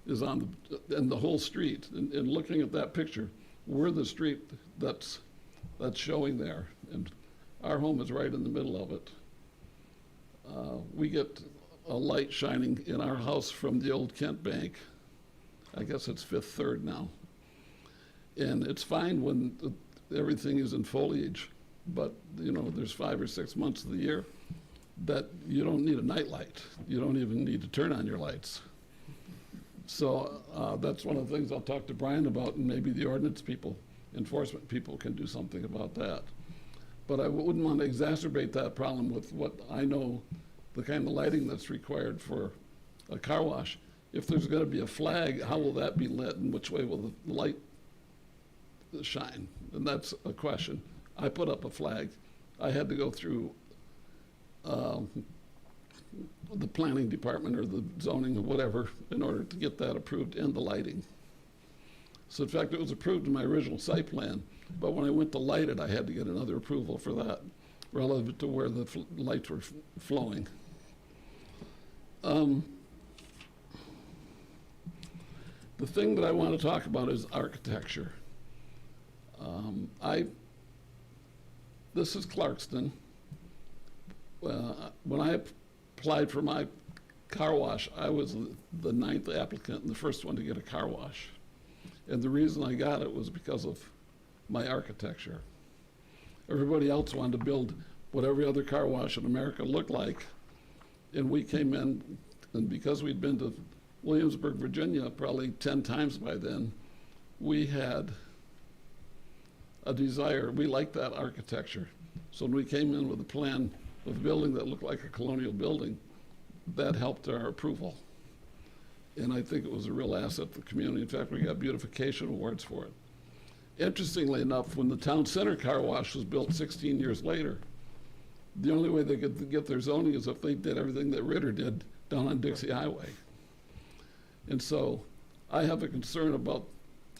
is in the whole street. And looking at that picture, we're the street that's showing there. And our home is right in the middle of it. We get a light shining in our house from the old Kent Bank. I guess it's Fifth Third now. And it's fine when everything is in foliage, but there's 5 or 6 months of the year that you don't need a night light. You don't even need to turn on your lights. So that's one of the things I'll talk to Brian about, and maybe the ordinance people, enforcement people can do something about that. But I wouldn't want to exacerbate that problem with what I know, the kind of lighting that's required for a car wash. If there's going to be a flag, how will that be lit, and which way will the light shine? And that's a question. I put up a flag. I had to go through the planning department or the zoning or whatever in order to get that approved and the lighting. So in fact, it was approved in my original site plan, but when I went to light it, I had to get another approval for that relative to where the lights were flowing. The thing that I want to talk about is architecture. This is Clarkston. When I applied for my car wash, I was the 9th applicant and the first one to get a car wash. And the reason I got it was because of my architecture. Everybody else wanted to build what every other car wash in America looked like. And we came in, and because we'd been to Williamsburg, Virginia, probably 10 times by then, we had a desire. We liked that architecture. So when we came in with a plan of a building that looked like a colonial building, that helped our approval. And I think it was a real asset to the community. In fact, we got beautification awards for it. Interestingly enough, when the town center car wash was built 16 years later, the only way they could get their zoning is if they did everything that Ritter did down on Dixie Highway. And so I have a concern about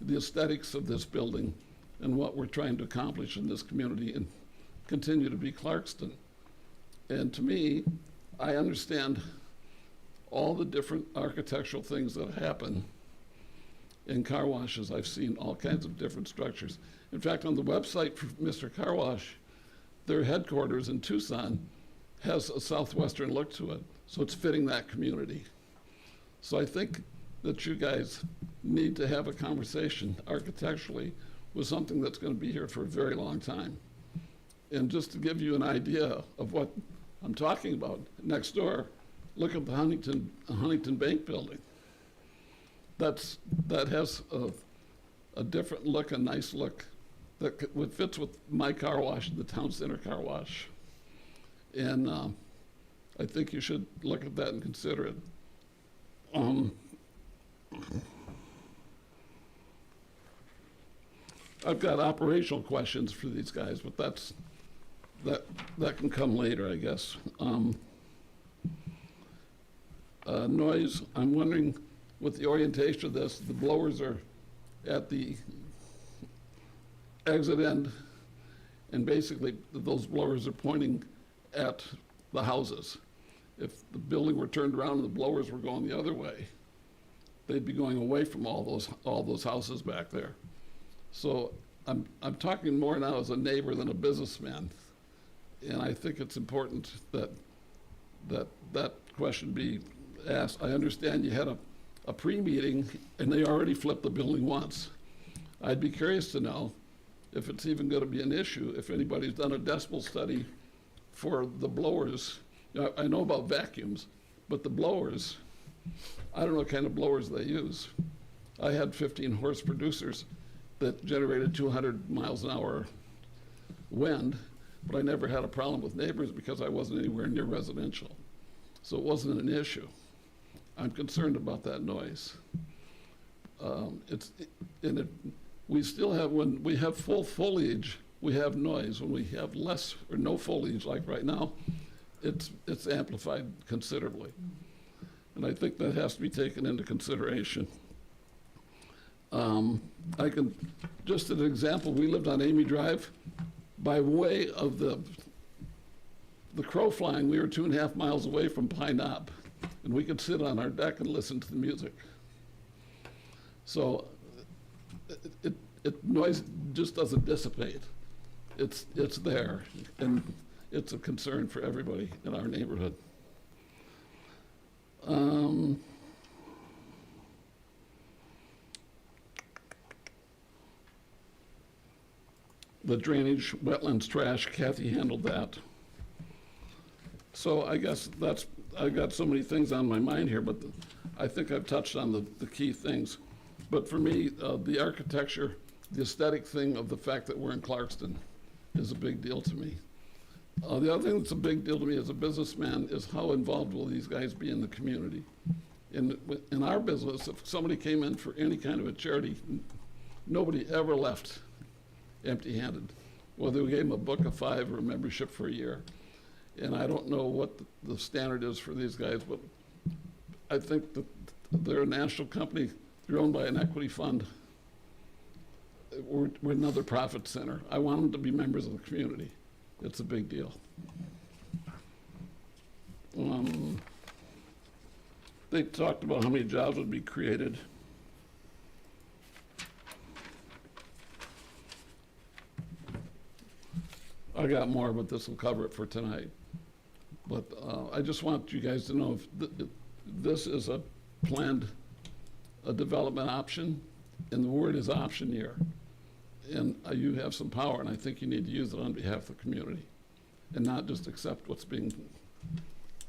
the aesthetics of this building and what we're trying to accomplish in this community and continue to be Clarkston. And to me, I understand all the different architectural things that happen. in car washes, I've seen all kinds of different structures. In fact, on the website for Mr. Car Wash, their headquarters in Tucson has a southwestern look to it, so it's fitting that community. So I think that you guys need to have a conversation architecturally with something that's going to be here for a very long time. And just to give you an idea of what I'm talking about, next door, look at the Huntington Bank building. That has a different look, a nice look that fits with my car wash, the town center car wash. And I think you should look at that and consider it. I've got operational questions for these guys, but that can come later, I guess. Noise, I'm wondering, with the orientation of this, the blowers are at the exit end, and basically those blowers are pointing at the houses. If the building were turned around and the blowers were going the other way, they'd be going away from all those houses back there. So I'm talking more now as a neighbor than a businessman, and I think it's important that question be asked. I understand you had a pre-meeting and they already flipped the building once. I'd be curious to know if it's even going to be an issue, if anybody's done a decibel study for the blowers. I know about vacuums, but the blowers, I don't know what kind of blowers they use. I had 15 horse producers that generated 200 miles an hour wind, but I never had a problem with neighbors because I wasn't anywhere near residential. So it wasn't an issue. I'm concerned about that noise. We still have, when we have full foliage, we have noise. When we have less or no foliage, like right now, it's amplified considerably. And I think that has to be taken into consideration. I can, just an example, we lived on Amy Drive. By way of the crow flying, we were 2.5 miles away from Pine Knob, and we could sit on our deck and listen to the music. So noise just doesn't dissipate. It's there, and it's a concern for everybody in our neighborhood. The drainage, wetlands, trash, Kathy handled that. So I guess I've got so many things on my mind here, but I think I've touched on the key things. But for me, the architecture, the aesthetic thing of the fact that we're in Clarkston is a big deal to me. The other thing that's a big deal to me as a businessman is how involved will these guys be in the community. In our business, if somebody came in for any kind of a charity, nobody ever left empty-handed, whether we gave them a book of 5 or a membership for a year. And I don't know what the standard is for these guys, but I think that they're a national company. They're owned by an equity fund. We're another profit center. I want them to be members of the community. It's a big deal. They talked about how many jobs would be created. I got more, but this will cover it for tonight. But I just want you guys to know if this is a planned development option, and the word is option here. And you have some power, and I think you need to use it on behalf of the community and not just accept what's being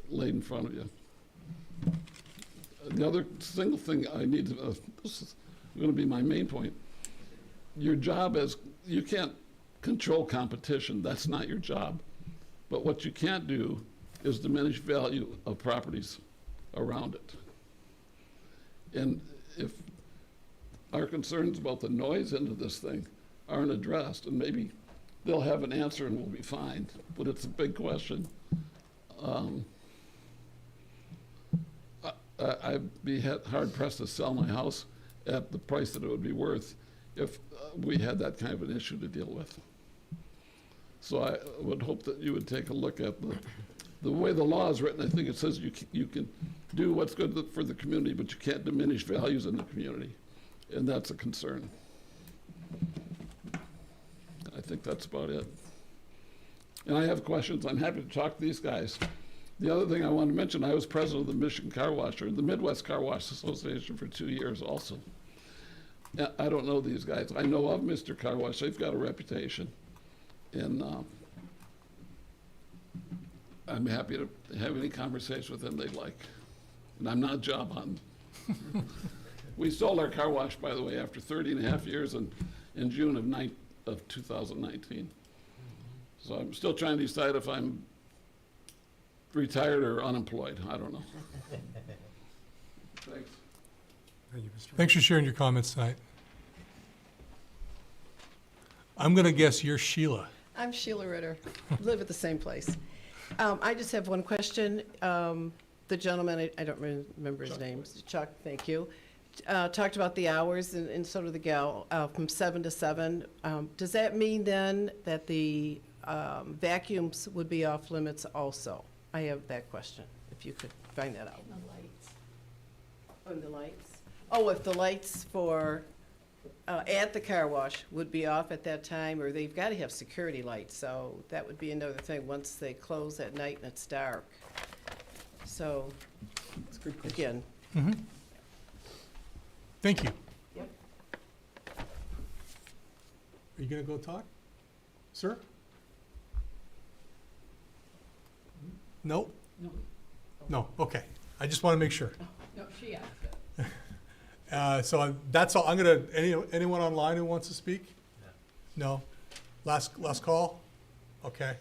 laid in front of you. The other single thing I need to, this is going to be my main point. Your job is, you can't control competition. That's not your job. But what you can't do is diminish value of properties around it. And if our concerns about the noise into this thing aren't addressed, and maybe they'll have an answer and we'll be fine, but it's a big question. I'd be hard pressed to sell my house at the price that it would be worth if we had that kind of an issue to deal with. So I would hope that you would take a look at the way the law is written. I think it says you can do what's good for the community, but you can't diminish values in the community. and that's a concern. I think that's about it. And I have questions. I'm happy to talk to these guys. The other thing I wanted to mention, I was president of the Michigan Car Wash, or the Midwest Car Wash Association for 2 years also. I don't know these guys. I know of Mr. Car Wash. They've got a reputation. And I'm happy to have any conversation with them they'd like. And I'm not job hunting. We sold our car wash, by the way, after 30 and a half years in June of 2019. So I'm still trying to decide if I'm retired or unemployed. I don't know. Thanks. Thank you, Mr. Thanks for sharing your comments tonight. I'm gonna guess you're Sheila. I'm Sheila Ritter, live at the same place. I just have one question. The gentleman, I don't remember his name, Chuck, thank you, talked about the hours, and so did the gal, from 7 to 7. Does that mean then that the vacuums would be off limits also? I have that question, if you could find that out. The lights. Oh, the lights? Oh, if the lights for, at the car wash would be off at that time, or they've got to have security lights, so that would be another thing, once they close at night and it's dark. So, That's a good question. again, Thank you. Yep. Are you gonna go talk, sir? No? No, No, okay. I just wanna make sure. no, she asked it. So that's all. I'm gonna, anyone online who wants to speak? No? Last call? Okay.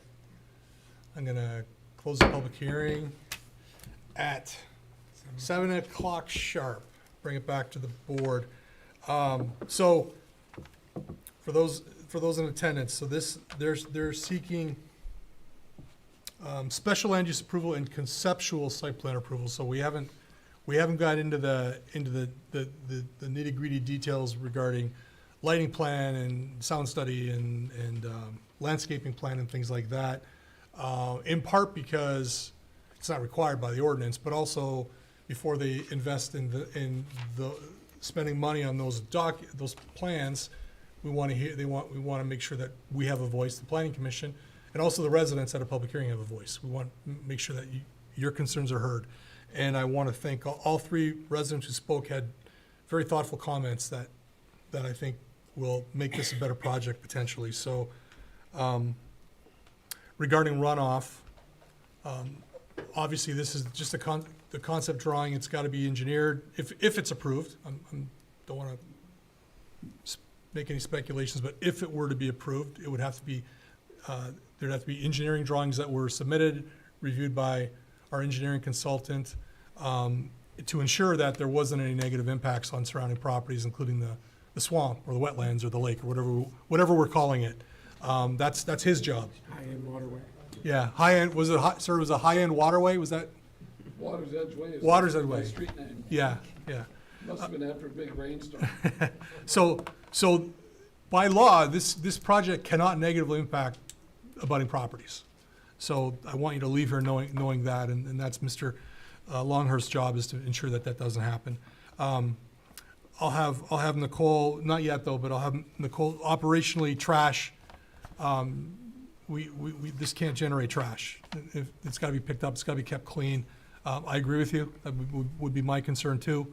I'm gonna close the public hearing at 7 o'clock sharp. Bring it back to the board. So, for those in attendance, so they're seeking special land use approval and conceptual site plan approval. So we haven't got into the nitty-gritty details regarding lighting plan and sound study and landscaping plan and things like that. In part because it's not required by the ordinance, but also before they invest in the spending money on those plans, we want to make sure that we have a voice, the planning commission, and also the residents at a public hearing have a voice. We want to make sure that your concerns are heard. And I want to thank all three residents who spoke, had very thoughtful comments that I think will make this a better project potentially. So regarding runoff, obviously this is just the concept drawing. It's got to be engineered if it's approved. Don't want to make any speculations, but if it were to be approved, it would have to be there'd have to be engineering drawings that were submitted, reviewed by our engineering consultant, to ensure that there wasn't any negative impacts on surrounding properties, including the swamp or the wetlands or the lake or whatever we're calling it. That's his job. High-end waterway. Yeah, high-end, was it a high-end waterway? Was that? Water's Edge Way is Water's Edge my Way. street name. Yeah. Must have been after a big rainstorm. So by law, this project cannot negatively impact abutting properties. So I want you to leave here knowing that, and that's Mr. Longhurst's job, is to ensure that doesn't happen. I'll have Nicole, not yet though, but I'll have Nicole operationally trash. This can't generate trash. It's got to be picked up. It's got to be kept clean. I agree with you. That would be my concern too.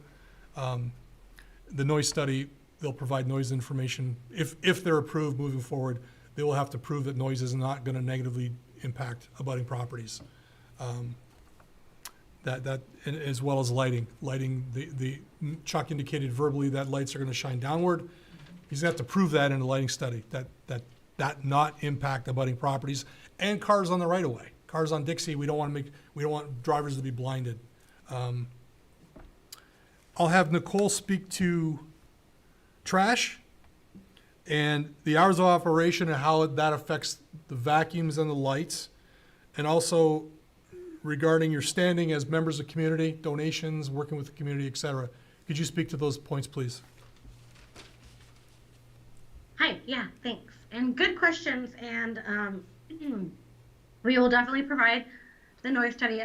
The noise study, they'll provide noise information. If they're approved moving forward, they will have to prove that noise is not going to negatively impact abutting properties. That as well as lighting. Lighting, the Chuck indicated verbally that lights are going to shine downward. He's going to have to prove that in a lighting study, that not impact abutting properties and cars on the right of way. Cars on Dixie, we don't want drivers to be blinded. I'll have Nicole speak to trash and the hours of operation and how that affects the vacuums and the lights. And also regarding your standing as members of the community, donations, working with the community, et cetera. Could you speak to those points, please? Hi, yeah, thanks. And good questions. And we will definitely provide the noise study.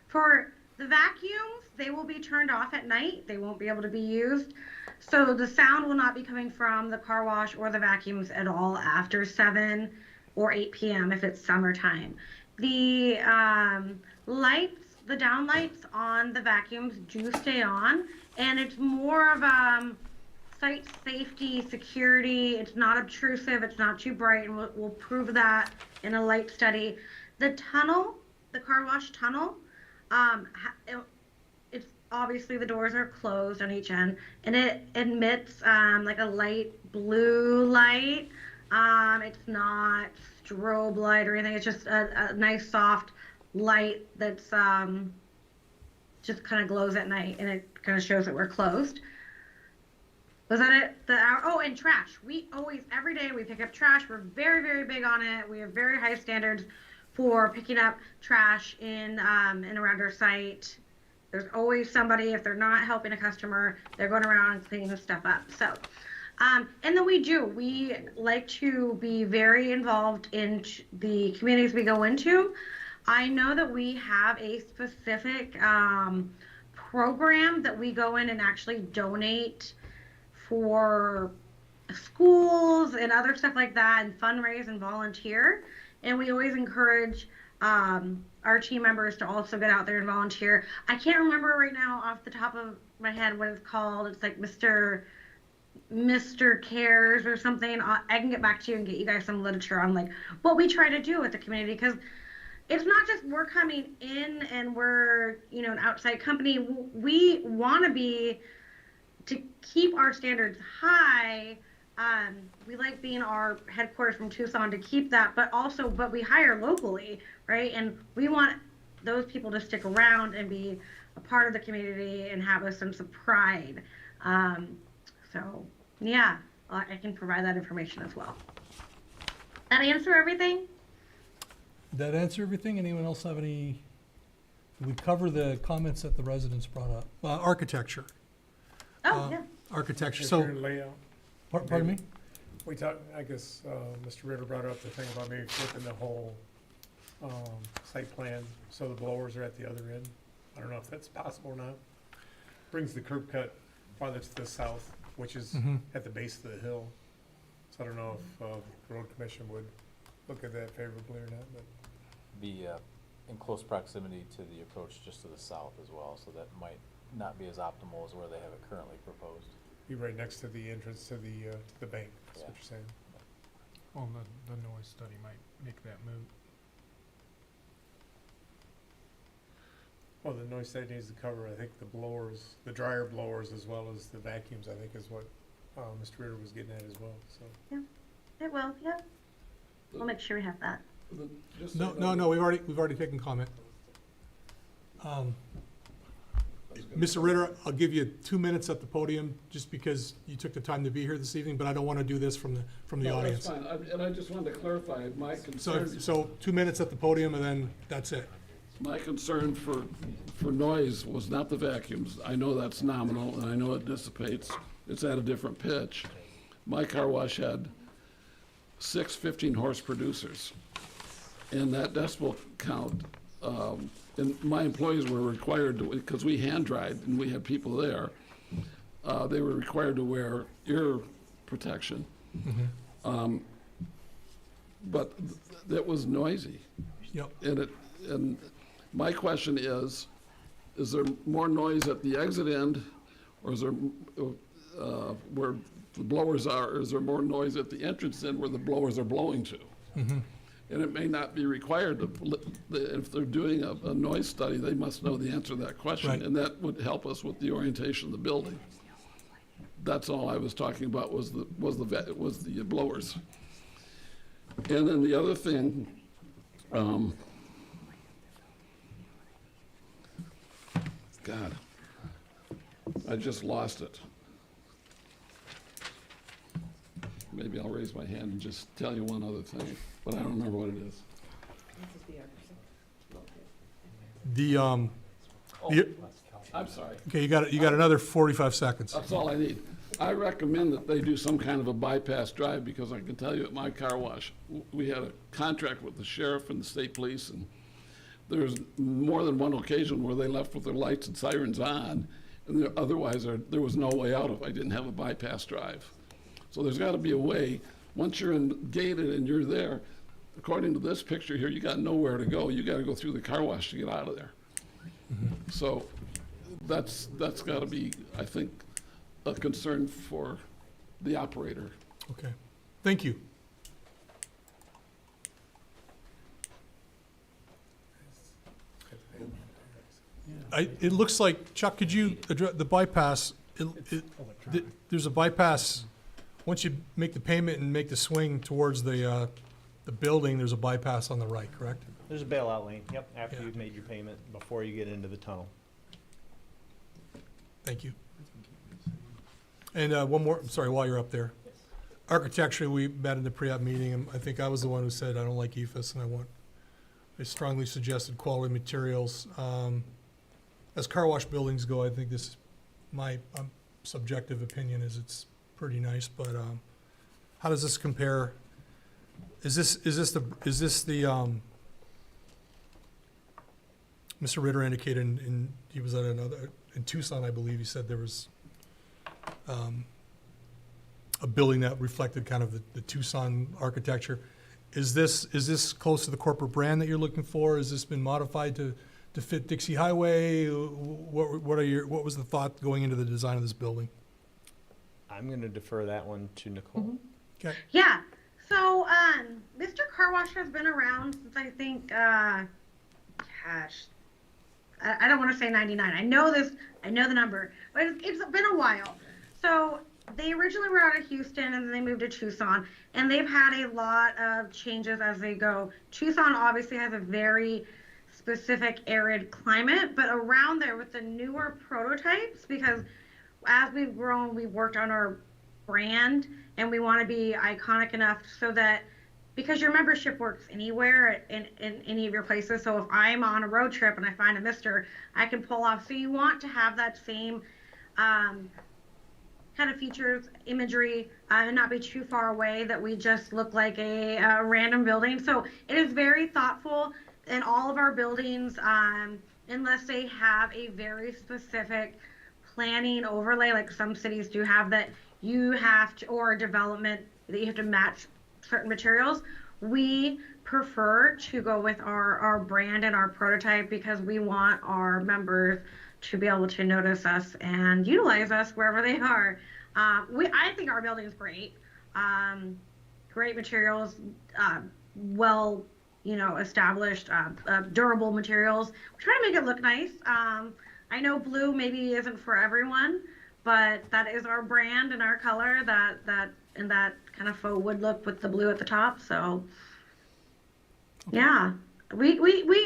For the vacuums, they will be turned off at night. They won't be able to be used. So the sound will not be coming from the car wash or the vacuums at all after 7 or 8 p.m. if it's summertime. The lights, the down lights on the vacuums do stay on, and it's more of site safety, security. It's not obtrusive, it's not too bright, and we'll prove that in a light study. The tunnel, the car wash tunnel, it's obviously the doors are closed on each end, and it emits like a light blue light. It's not strobe light or anything. It's just a nice soft light that's just kind of glows at night, and it kind of shows that we're closed. Was that it? Oh, and trash. We always, every day we pick up trash. We're very, very big on it. We have very high standards for picking up trash in and around our site. There's always somebody, if they're not helping a customer, they're going around and cleaning the stuff up. So, and then we like to be very involved in the communities we go into. I know that we have a specific program that we go in and actually donate for schools and other stuff like that, and fundraise and volunteer. And we always encourage our team members to also get out there and volunteer. I can't remember right now off the top of my head what it's called. It's like Mr. Cares or something. I can get back to you and get you guys some literature on like what we try to do with the community, because it's not just we're coming in and we're, you know, an outside company. We want to be, to keep our standards high. We like being our headquarters from Tucson to keep that, but we hire locally, right? And we want those people to stick around and be a part of the community and have a sense of pride. So yeah, I can provide that information as well. That answer everything? Did that answer everything? Anyone else have any? Did we cover the comments that the residents brought up? Architecture. Oh, yeah. Architecture. Interior So, layout. pardon me? We talked, I guess, Mr. Ritter brought up the thing about maybe flipping the whole, site plan so the blowers are at the other end. I don't know if that's possible or not. Brings the curb cut farther to the south, which is at the base of the hill. So I don't know if, the road commission would look at that favorably or not, but. Be in close proximity to the approach just to the south as well, so that might not be as optimal as where they have it currently proposed. Be right next to the entrance to the bank, that's what you're saying. Well, the noise study might make that moot. Well, the noise study needs to cover, I think, the blowers, the dryer blowers as well as the vacuums, I think is what, Mr. Ritter was getting at as well, so. It will, yeah. We'll make sure we have that. No, we've already taken comment. Mr. Ritter, I'll give you 2 minutes at the podium, just because you took the time to be here this evening, but I don't want to do this from the audience. That's fine, and I just wanted to clarify, my concern. So 2 minutes at the podium, and then that's it. My concern for noise was not the vacuums. I know that's nominal, and I know it dissipates. It's at a different pitch. My car wash had 6 15-horse producers. And that decibel count, and my employees were required to, because we hand dried and we had people there, they were required to wear ear protection. But that was noisy. Yep. And my question is there more noise at the exit end, or is there, where the blowers are, or is there more noise at the entrance end where the blowers are blowing to? And it may not be required to, if they're doing a noise study, they must know the answer to that question. Right. And that would help us with the orientation of the building. That's all I was talking about, was the blowers. And then the other thing, God, I just lost it. Maybe I'll raise my hand and just tell you one other thing, but I don't remember what it is. I'm sorry. Okay, you got another 45 seconds. That's all I need. I recommend that they do some kind of a bypass drive, because I can tell you at my car wash, we had a contract with the sheriff and the state police, and there's more than one occasion where they left with their lights and sirens on, And otherwise, there was no way out if I didn't have a bypass drive. So there's got to be a way, once you're gated and you're there, according to this picture here, you got nowhere to go. You got to go through the car wash to get out of there. So that's got to be, I think, a concern for the operator. Okay, thank you. It looks like, Chuck, could you address the bypass? There's a bypass, once you make the payment and make the swing towards the building, there's a bypass on the right, correct? There's a bailout lane, yep, after Yeah. you've made your payment, before you get into the tunnel. Thank you. And one more, I'm sorry, while you're up there. Architecturally, we met in the pre-app meeting, and I think I was the one who said I don't like EFS, and I strongly suggested quality materials. As car wash buildings go, I think this, my subjective opinion is it's pretty nice, but how does this compare? Is this the Mr. Ritter indicated in he was at another, in Tucson, I believe he said there was a building that reflected kind of the Tucson architecture. Is this close to the corporate brand that you're looking for? Has this been modified to fit Dixie Highway? What was the thought going into the design of this building? I'm going to defer that one to Nicole. Okay. Yeah. So, Mr. Car Wash has been around since I think, gosh, I don't want to say 99. I know the number, but it's been a while. So they originally were out of Houston and then they moved to Tucson, and they've had a lot of changes as they go. Tucson obviously has a very specific arid climate, but around there with the newer prototypes, because as we've grown, we've worked on our brand and we want to be iconic enough so that, because your membership works anywhere in any of your places. So if I'm on a road trip and I find a Mister, I can pull off. So you want to have that same kind of features, imagery, and not be too far away that we just look like a random building. So it is very thoughtful in all of our buildings, unless they have a very specific planning overlay, like some cities do have, that you have to, or a development that you have to match certain materials. We prefer to go with our brand and our prototype because we want our members to be able to notice us and utilize us wherever they are. I think our building is great. Great materials, well, established, durable materials. We're trying to make it look nice. I know blue maybe isn't for everyone, but that is our brand and our color, that kind of faux wood look with the blue at the top. So yeah, we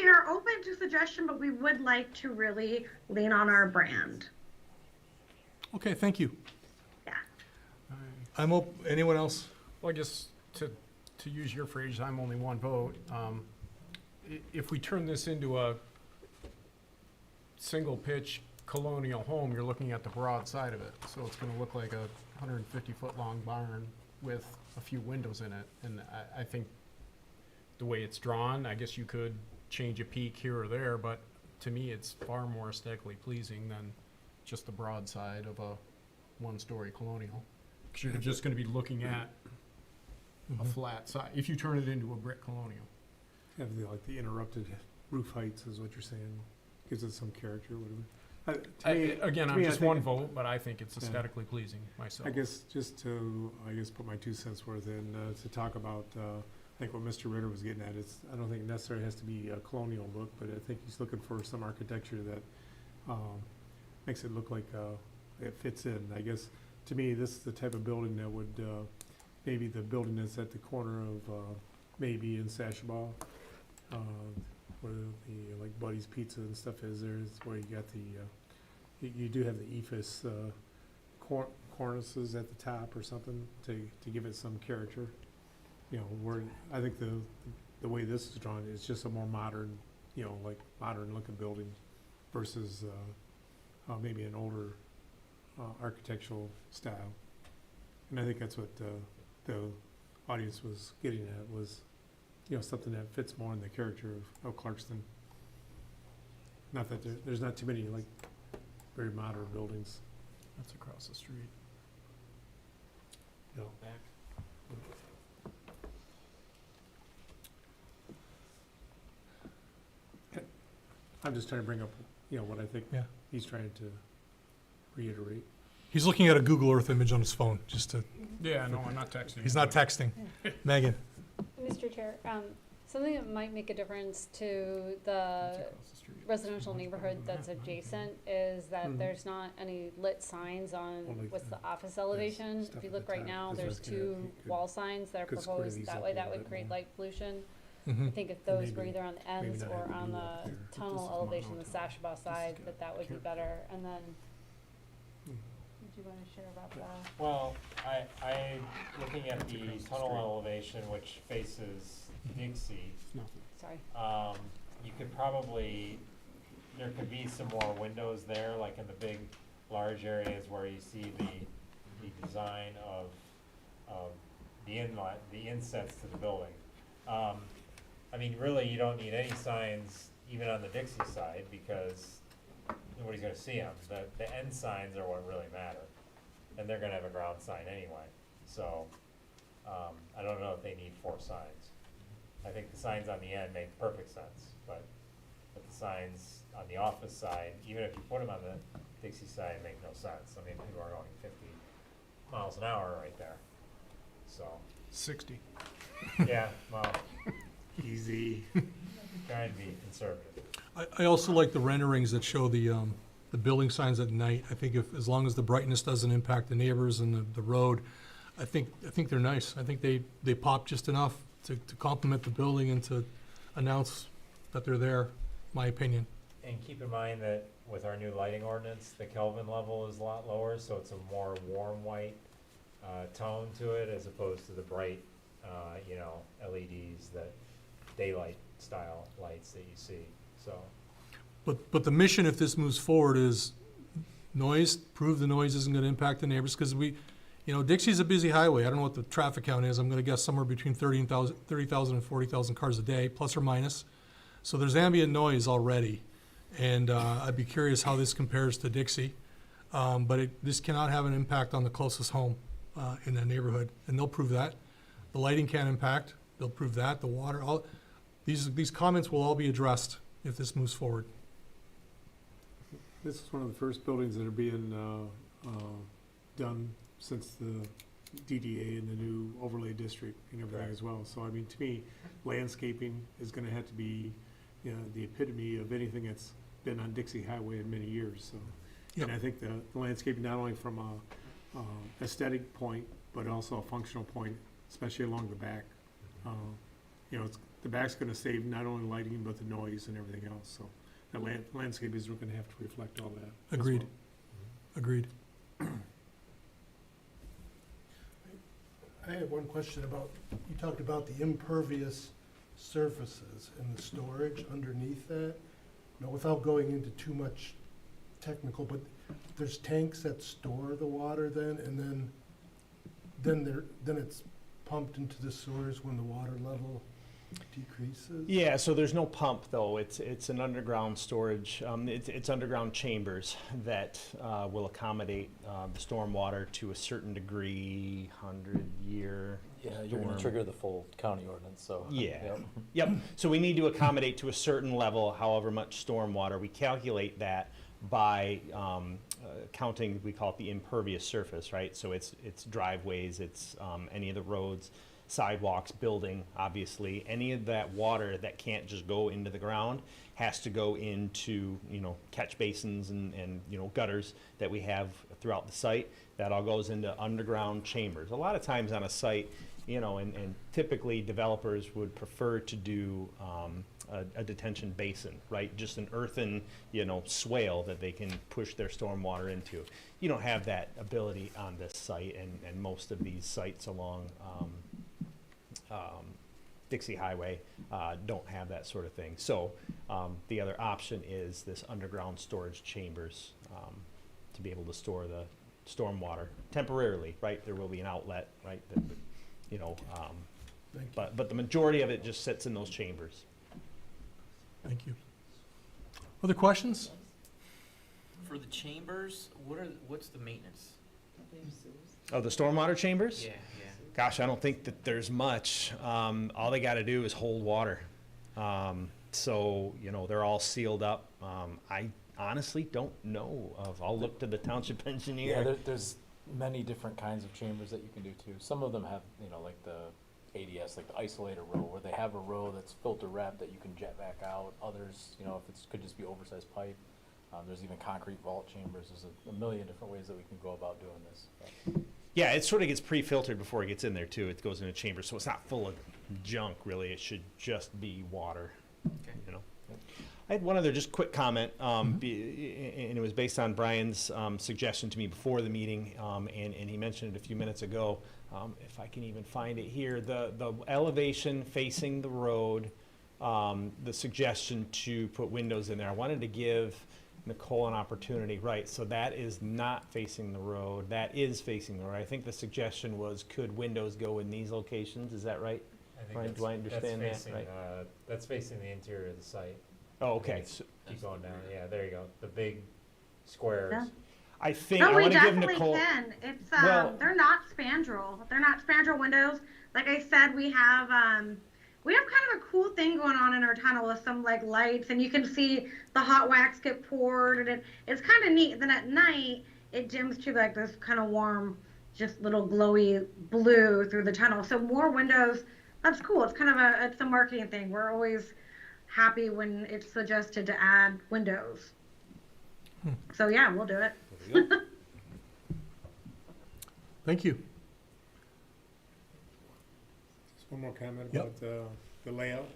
are open to suggestion, but we would like to really lean on our brand. Okay, thank you. Yeah. Anyone else? Well, I guess to use your phrase, I'm only one vote. If we turn this into a single pitch colonial home, you're looking at the broad side of it. So it's going to look like a 150-foot long barn with a few windows in it. And I think the way it's drawn, I guess you could change a peak here or there, but to me, it's far more aesthetically pleasing than just the broad side of a one-story colonial. Because you're just going to be looking at a flat side, if you turn it into a brick colonial. Have the interrupted roof heights is what you're saying, gives it some character, whatever. Again, I'm just one vote, but I think it's Yeah. aesthetically pleasing myself. I guess just to, put my 2 cents worth in, to talk about, I think what Mr. Ritter was getting at, I don't think it necessarily has to be a colonial look, but I think he's looking for some architecture that makes it look like it fits in. I guess, to me, this is the type of building that would, maybe the building that's at the corner of, maybe in Sashabaw, where the, like Buddy's Pizza and stuff is, there's where you got the, you do have the EFS cornices at the top or something to give it some character. Where I think the way this is drawn is just a more modern, modern looking building versus maybe an older architectural style. And I think that's what the audience was getting at, was something that fits more in the character of Clarkston. Not that there's not too many very modern buildings. That's across the street. No. I'm just trying to bring up, what I think Yeah. he's trying to reiterate. He's looking at a Google Earth image on his phone, just to, Yeah, no, I'm not texting. he's not texting. Megan? Mr. Chair, something that might make a difference to That's the across the street. residential neighborhood that's adjacent is that Mhm. there's not any lit signs on Only, what's the office yes, elevation. stuff If you at look the right top, now, 'cause there's that's gonna- two you could- wall signs that are could square proposed, these that up way a that little would bit create more. light pollution. I Mhm. think if those were maybe- either on the maybe ends not or have to on do up the there. tunnel is elevation, the monotones. Sashaba side, that would be better. And then, Hmm. did you wanna share about the? Well, I, looking at the tunnel elevation, which faces Dixie, Sorry. you could probably, there could be some more windows there, like in the big, large areas where you see the design of the inlet, the insets to the building. I mean, really, you don't need any signs even on the Dixie side, because nobody's gonna see them. The end signs are what really matter, and they're gonna have a ground sign anyway, so, I don't know if they need 4 signs. I think the signs on the end make perfect sense, but the signs on the office side, even if you put them on the Dixie side, make no sense. I mean, people are going 50 miles an hour right there, so, 60. yeah, well, Easy. trying to be conservative. I also like the renderings that show the building signs at night. I think as long as the brightness doesn't impact the neighbors and the road, I think they're nice. I think they pop just enough to complement the building and to announce that they're there, my opinion. And keep in mind that with our new lighting ordinance, the Kelvin level is a lot lower, so it's a more warm white tone to it as opposed to the bright, LEDs, that daylight style lights that you see, so. But the mission, if this moves forward, is noise, prove the noise isn't gonna impact the neighbors, because Dixie's a busy highway. I don't know what the traffic count is. I'm gonna guess somewhere between 30,000 and 40,000 cars a day, plus or minus. So there's ambient noise already. And I'd be curious how this compares to Dixie. But this cannot have an impact on the closest home in that neighborhood, and they'll prove that. The lighting can't impact, they'll prove that, the water, these comments will all be addressed if this moves forward. This is one of the first buildings that are being done since the DDA and the new overlay district and everything Correct. as well. So, I mean, to me, landscaping is gonna have to be, the epitome of anything that's been on Dixie Highway in many years, so. Yep. And I think the landscaping, not only from a aesthetic point, but also a functional point, especially along the back. The back's gonna save not only lighting, but the noise and everything else, so. The landscape is gonna have to reflect all that as Agreed. well. Agreed. I have one question about, you talked about the impervious surfaces and the storage underneath that. Without going into too much technical, but there's tanks that store the water then, and then it's pumped into the sewers when the water level decreases? Yeah, so there's no pump though. It's an underground storage. It's underground chambers that will accommodate the storm water to a certain degree, 100-year. Yeah, you're gonna storm. trigger the full county ordinance, so. Yeah. Yep. Yep. So we need to accommodate to a certain level, however much storm water. We calculate that by counting. We call it the impervious surface, right? So it's driveways, it's any of the roads, sidewalks, building, obviously. Any of that water that can't just go into the ground has to go into, catch basins and gutters that we have throughout the site. That all goes into underground chambers. A lot of times on a site, and typically developers would prefer to do a detention basin, right? Just an earthen, swale that they can push their storm water into. You don't have that ability on this site, and most of these sites along Dixie Highway don't have that sort of thing. So the other option is this underground storage chambers to be able to store the storm water temporarily, right? There will be an outlet, right? But the majority of it just sits in those chambers. Thank you. Other questions? for the chambers, what's the maintenance? Oh, the stormwater chambers? Yeah. Gosh, I don't think that there's much. All they got to do is hold water. So, you know, they're all sealed up. I honestly don't know of. I'll look to the township engineer. Yeah, there's many different kinds of chambers that you can do too. Some of them have, you know, like the ADS, like the isolator row, where they have a row that's filter wrapped that you can jet back out. Others, you know, if it's could just be oversized pipe. There's even concrete vault chambers. There's a million different ways that we can go about doing this. But Yeah, it sort of gets pre-filtered before it gets in there too. It goes in a chamber, so it's not full of junk really. It should just be water. Okay. You know. I had one other just quick comment, and it was based on Brian's suggestion to me before the meeting, and he mentioned it a few minutes ago. If I can even find it here, the elevation facing the road, the suggestion to put windows in there. I wanted to give Nicole an opportunity, right? So that is not facing the road. That is facing the road. I think the suggestion was, could windows go in these locations? Is that right? I think Brian, do I understand that's that facing, right? That's facing the interior of the site. Oh, okay. So, Keep going down, yeah, there you go, the big squares. Yeah. I think No, I we want to give definitely Nicole. can. It's Well- they're not spandrel. They're not spandrel windows. Like I said, we have kind of a cool thing going on in our tunnel with some like lights, and you can see the hot wax get poured, and it's kind of neat. Then at night it dims to like this kind of warm, just little glowy blue through the tunnel. So more windows. That's cool. It's kind of it's a marketing thing. We're always happy when it's suggested to add windows. So yeah, we'll do it. Thank you. Just one more comment Yep. about the layout.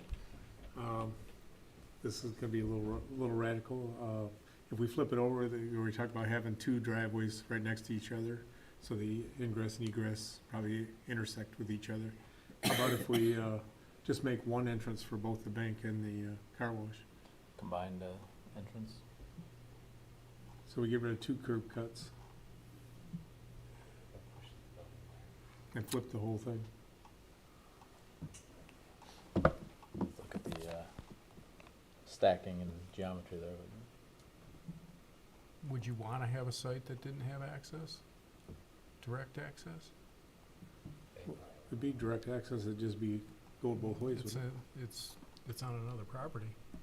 This is gonna be a little radical. If we flip it over, we talked about having two driveways right next to each other, so the ingress and egress probably intersect with each other. How about if we just make one entrance for both the bank and the car wash? combined entrance. So we get rid of two curb cuts and flip the whole thing. Look at the stacking and geometry there. Would you want to have a site that didn't have access? Direct access? It'd be direct access, it'd just be go both ways. It's wouldn't it's on another property. it?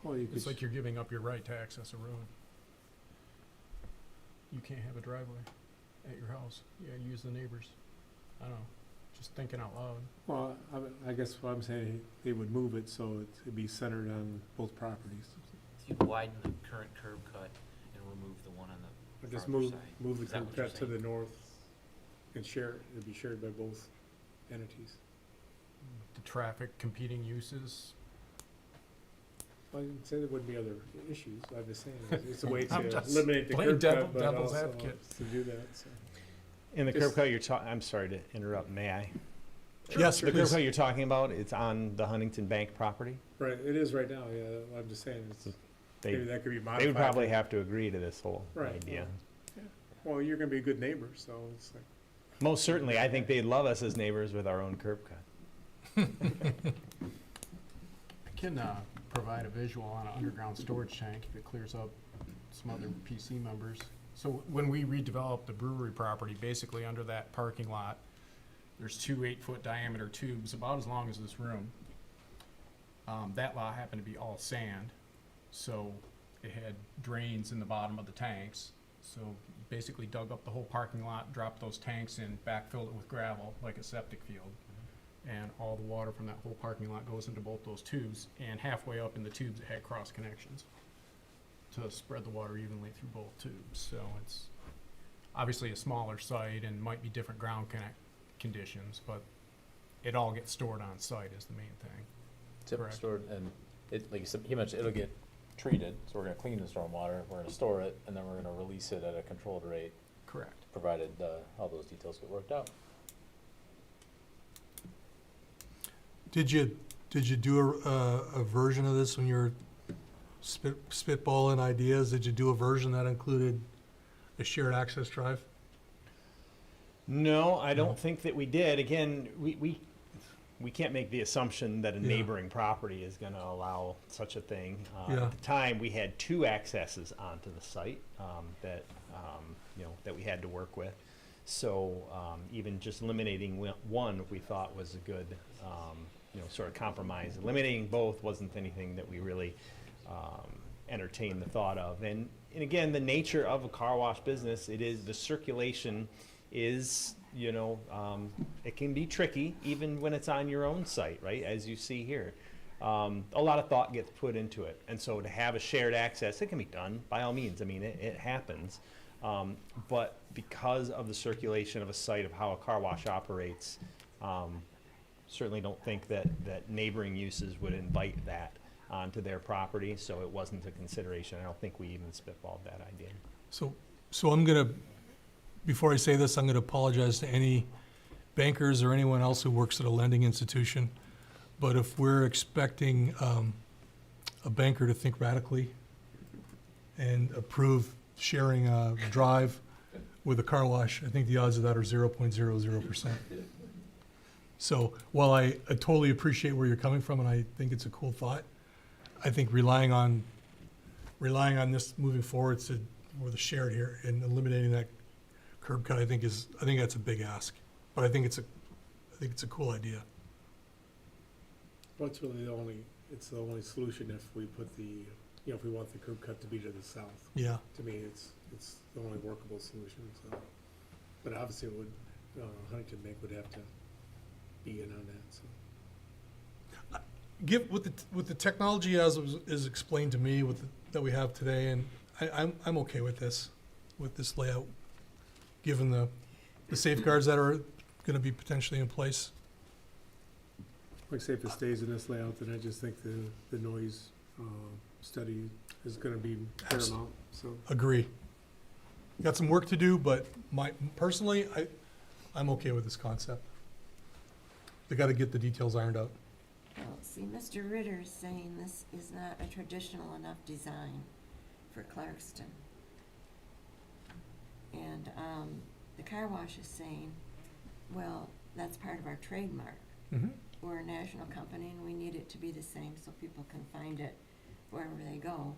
Well, you could. It's like you're giving up your right to access a road. You can't have a driveway at your house. Yeah, use the neighbors. I don't know, just thinking out loud. Well, I guess what I'm saying, they would move it so it'd be centered on both properties. So you'd widen the current curb cut and remove the one on the Or just farther move, side. move the Is that curb what you're cut to saying? the north and share, it'd be shared by both entities. The traffic competing uses. Well, I didn't say there wouldn't be other issues, I'm just saying, it's a way I'm to just eliminate the playing curb cut, but devil's also advocate. to do that, so. In the curb Just- cut you're talking, I'm sorry to interrupt, may I? Yes, The curb please. cut you're talking about, it's on the Huntington Bank property? Right, it is right now, yeah, I'm just saying, it's, They, maybe that could be modified. they would probably have to agree to this whole Right, idea. Well, you're gonna be a good neighbor, so it's like, Most certainly, I think they'd love us as neighbors with our own curb cut. I can provide a visual on an underground storage tank if it clears up some other PC members. So when we redeveloped the brewery property, basically under that parking lot, there's two 8-foot diameter tubes about as long as this room. That lot happened to be all sand, so it had drains in the bottom of the tanks. So basically dug up the whole parking lot, dropped those tanks in, backfilled it with gravel like a septic field. And all the water from that whole parking lot goes into both those tubes, and halfway up in the tubes it had cross connections to spread the water evenly through both tubes. So it's obviously a smaller site and might be different ground conditions, but it all gets stored on site is the main thing. Correct. Stored, and it, like you said, he mentioned, it'll get treated, so we're gonna clean the stormwater, we're gonna store it, and then we're gonna release it at a controlled rate, Correct. provided all those details get worked out. Did you do a version of this when you were spitballing ideas? Did you do a version that included a shared access drive? No, I don't think that we did. Again, we we can't make the assumption that a Yeah. neighboring property is gonna allow such a thing. Yeah. At the time, we had 2 accesses onto the site, that, that we had to work with. So, even just eliminating one, we thought was a good, sort of compromise. Eliminating both wasn't anything that we really, entertained the thought of. And again, the nature of a car wash business, the circulation is, it can be tricky even when it's on your own site, right? As you see here. A lot of thought gets put into it. And so to have a shared access, it can be done by all means. I mean, it happens. But because of the circulation of a site, of how a car wash operates, certainly don't think that neighboring uses would invite that onto their property, so it wasn't a consideration. I don't think we even spitballed that idea. So I'm gonna, before I say this, I'm gonna apologize to any bankers or anyone else who works at a lending institution. But if we're expecting a banker to think radically and approve sharing a drive with a car wash, I think the odds of that are 0.00%. So while I totally appreciate where you're coming from, and I think it's a cool thought, I think relying on this moving forward to, or the shared here, and eliminating that curb cut, I think that's a big ask. But I think it's a cool idea. Well, it's really the only solution if we put if we want the curb cut to be to the south. Yeah. To me, it's the only workable solution, so. But obviously it would, Huntington Bank would have to be in on that, so. With the technology as is explained to me that we have today, and I'm okay with this layout, given the safeguards that are gonna be potentially in place. Like I say, if it stays in this layout, then I just think the noise, study is gonna be paramount, so. Agree. Got some work to do, but personally, I'm okay with this concept. They gotta get the details ironed out. Well, see, Mr. Ritter's saying this is not a traditional enough design for Clarkston. And the car wash is saying, well, that's part of our trademark. Mm-hmm. We're a national company and we need it to be the same so people can find it wherever they go,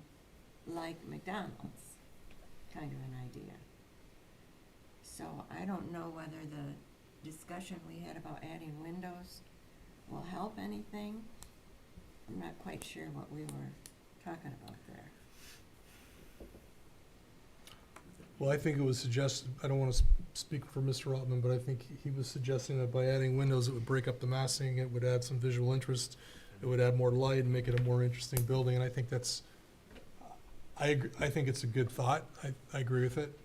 like McDonald's, kind of an idea. So I don't know whether the discussion we had about adding windows will help anything. I'm not quite sure what we were talking about there. Well, I think it was suggested, I don't want to speak for Mr. Rotman, but I think he was suggesting that by adding windows, it would break up the massing, it would add some visual interest, it would add more light and make it a more interesting building, and I think I think it's a good thought. I agree with it.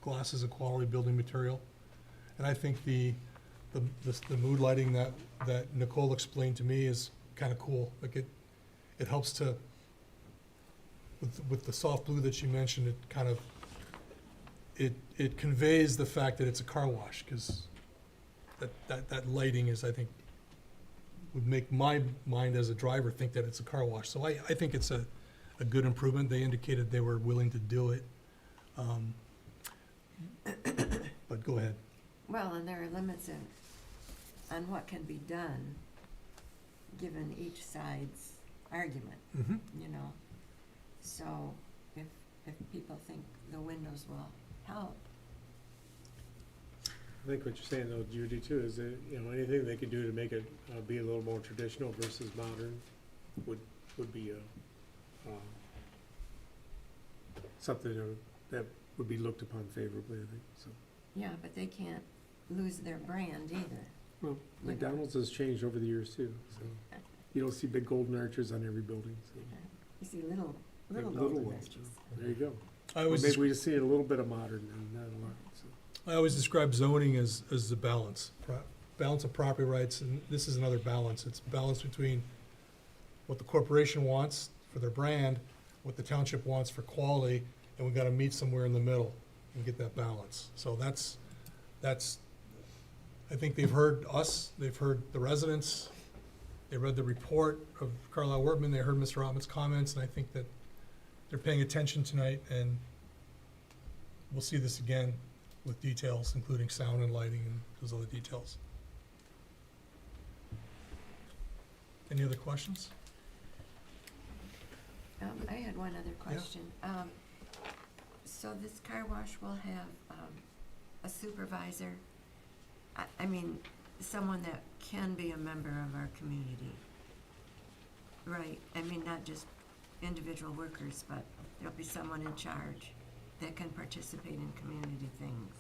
Glass is a quality building material. And I think the mood lighting that Nicole explained to me is kind of cool. Like it helps to, with the soft blue that she mentioned, it kind of, it conveys the fact that it's a car wash, because that lighting is, I think, would make my mind as a driver think that it's a car wash. So I think it's a good improvement. They indicated they were willing to do it. But go ahead. Well, and there are limits on what can be done, given each side's argument, Mm-hmm. you know. So if people think the windows will help, I think what you're saying though, Judy, too, is that, anything they could do to make it be a little more traditional versus modern would be something that would be looked upon favorably, I think, so. yeah, but they can't lose their brand either. Well, McDonald's has changed over the years too, so. You don't see big golden arches on every building, so. You see little Like golden ones, arches. There you go. I Or always maybe we just see a little bit of modern and not a lot, so. I always describe zoning as the balance, balance of property rights, and this is another balance. It's balance between what the corporation wants for their brand, what the township wants for quality, and we've got to meet somewhere in the middle and get that balance. So that's, I think they've heard us, they've heard the residents, they read the report of Carlisle Wortman, they heard Mr. Ottman's comments, and I think that they're paying attention tonight, and we'll see this again with details, including sound and lighting and those other details. Any other questions? I had one other question. So this car wash will have, a supervisor, I mean, someone that can be a member of our community. Right, I mean, not just individual workers, but there'll be someone in charge that can participate in community things,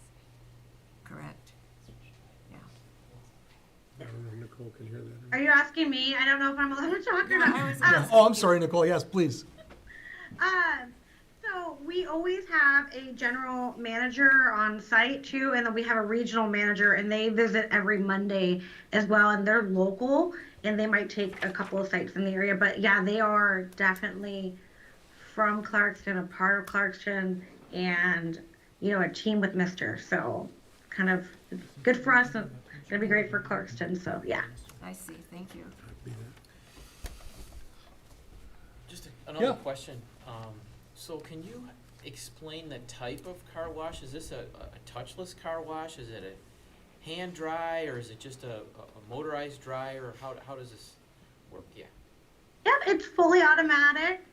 correct? Yeah. I don't know if Nicole can hear that. Are you asking me? I don't know if I'm allowed to talk or No, not. I was Yeah. Oh, I'm sorry, Nicole, yes, please. So we always have a general manager on site too, and then we have a regional manager, and they visit every Monday as well, and they're local, and they might take a couple of sites in the area, but yeah, they are definitely from Clarkston, a part of Clarkston, and, you know, a team with Mister, so kind of good for us, and gonna be great for Clarkston, so yeah. I see, thank you. Just another Yeah. question. So can you explain the type of car wash? Is this a touchless car wash? Is it a hand dry, or is it just a motorized dry, or how does this work? Yeah. Yep, it's fully automatic.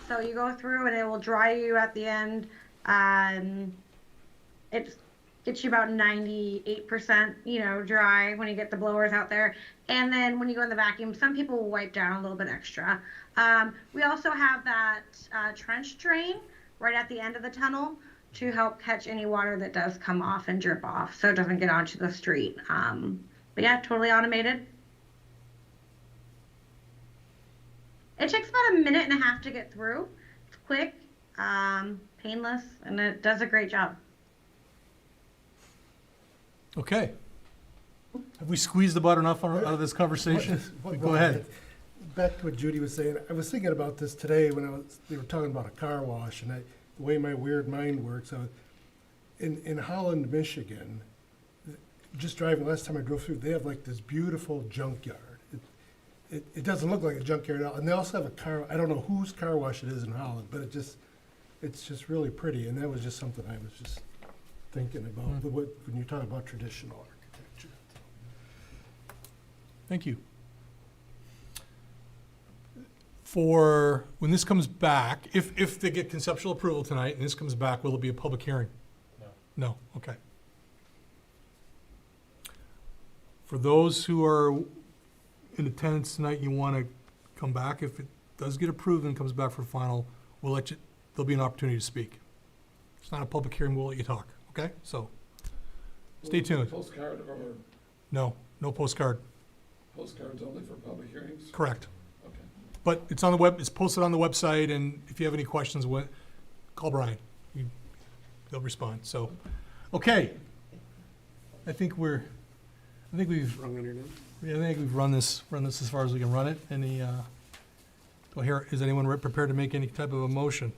So you go through and it will dry you at the end. It gets you about 98%, you know, dry when you get the blowers out there. And then when you go in the vacuum, some people will wipe down a little bit extra. We also have that trench drain right at the end of the tunnel to help catch any water that does come off and drip off so it doesn't get onto the street. But yeah, totally automated. It takes about 1.5 minutes to get through. It's quick, painless, and it does a great job. Okay. Have we squeezed about enough out of this conversation? Go ahead. Back to what Judy was saying, I was thinking about this today when they were talking about a car wash, and the way my weird mind works, in Holland, Michigan, just driving, last time I drove through, they have like this beautiful junkyard. It doesn't look like a junkyard at all, and they also have a car, I don't know whose car wash it is in Holland, but it's just really pretty, and that was just something I was just thinking about, when you talk about traditional architecture. Thank you. For, when this comes back, if they get conceptual approval tonight and this comes back, will it be a public hearing? No. No, okay. For those who are in attendance tonight, you want to come back, if it does get approved and comes back for final, we'll let you, there'll be an opportunity to speak. It's not a public hearing, we'll let you talk, okay? So, stay tuned. Postcard or No postcard, postcards only for public hearings? correct. Okay. But it's on the web, it's posted on the website, and if you have any questions, call Brian. They'll respond, so, okay. I think we've run this as far as we can run it. Is anyone prepared to make any type of a motion?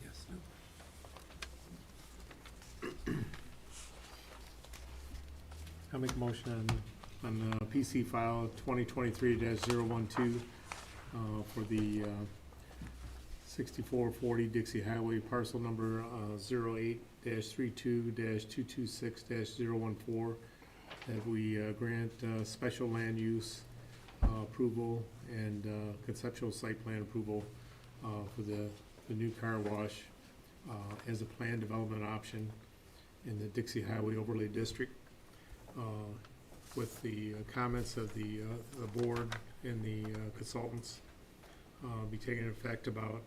Yes, I'll make a motion on the PC file 2023-012 for the 6440 Dixie Highway, parcel number 08-32-226-014, that we grant special land use approval and conceptual site plan approval for the new car wash as a planned development option in the Dixie Highway Overlay District, with the comments of the board and the consultants be taking effect about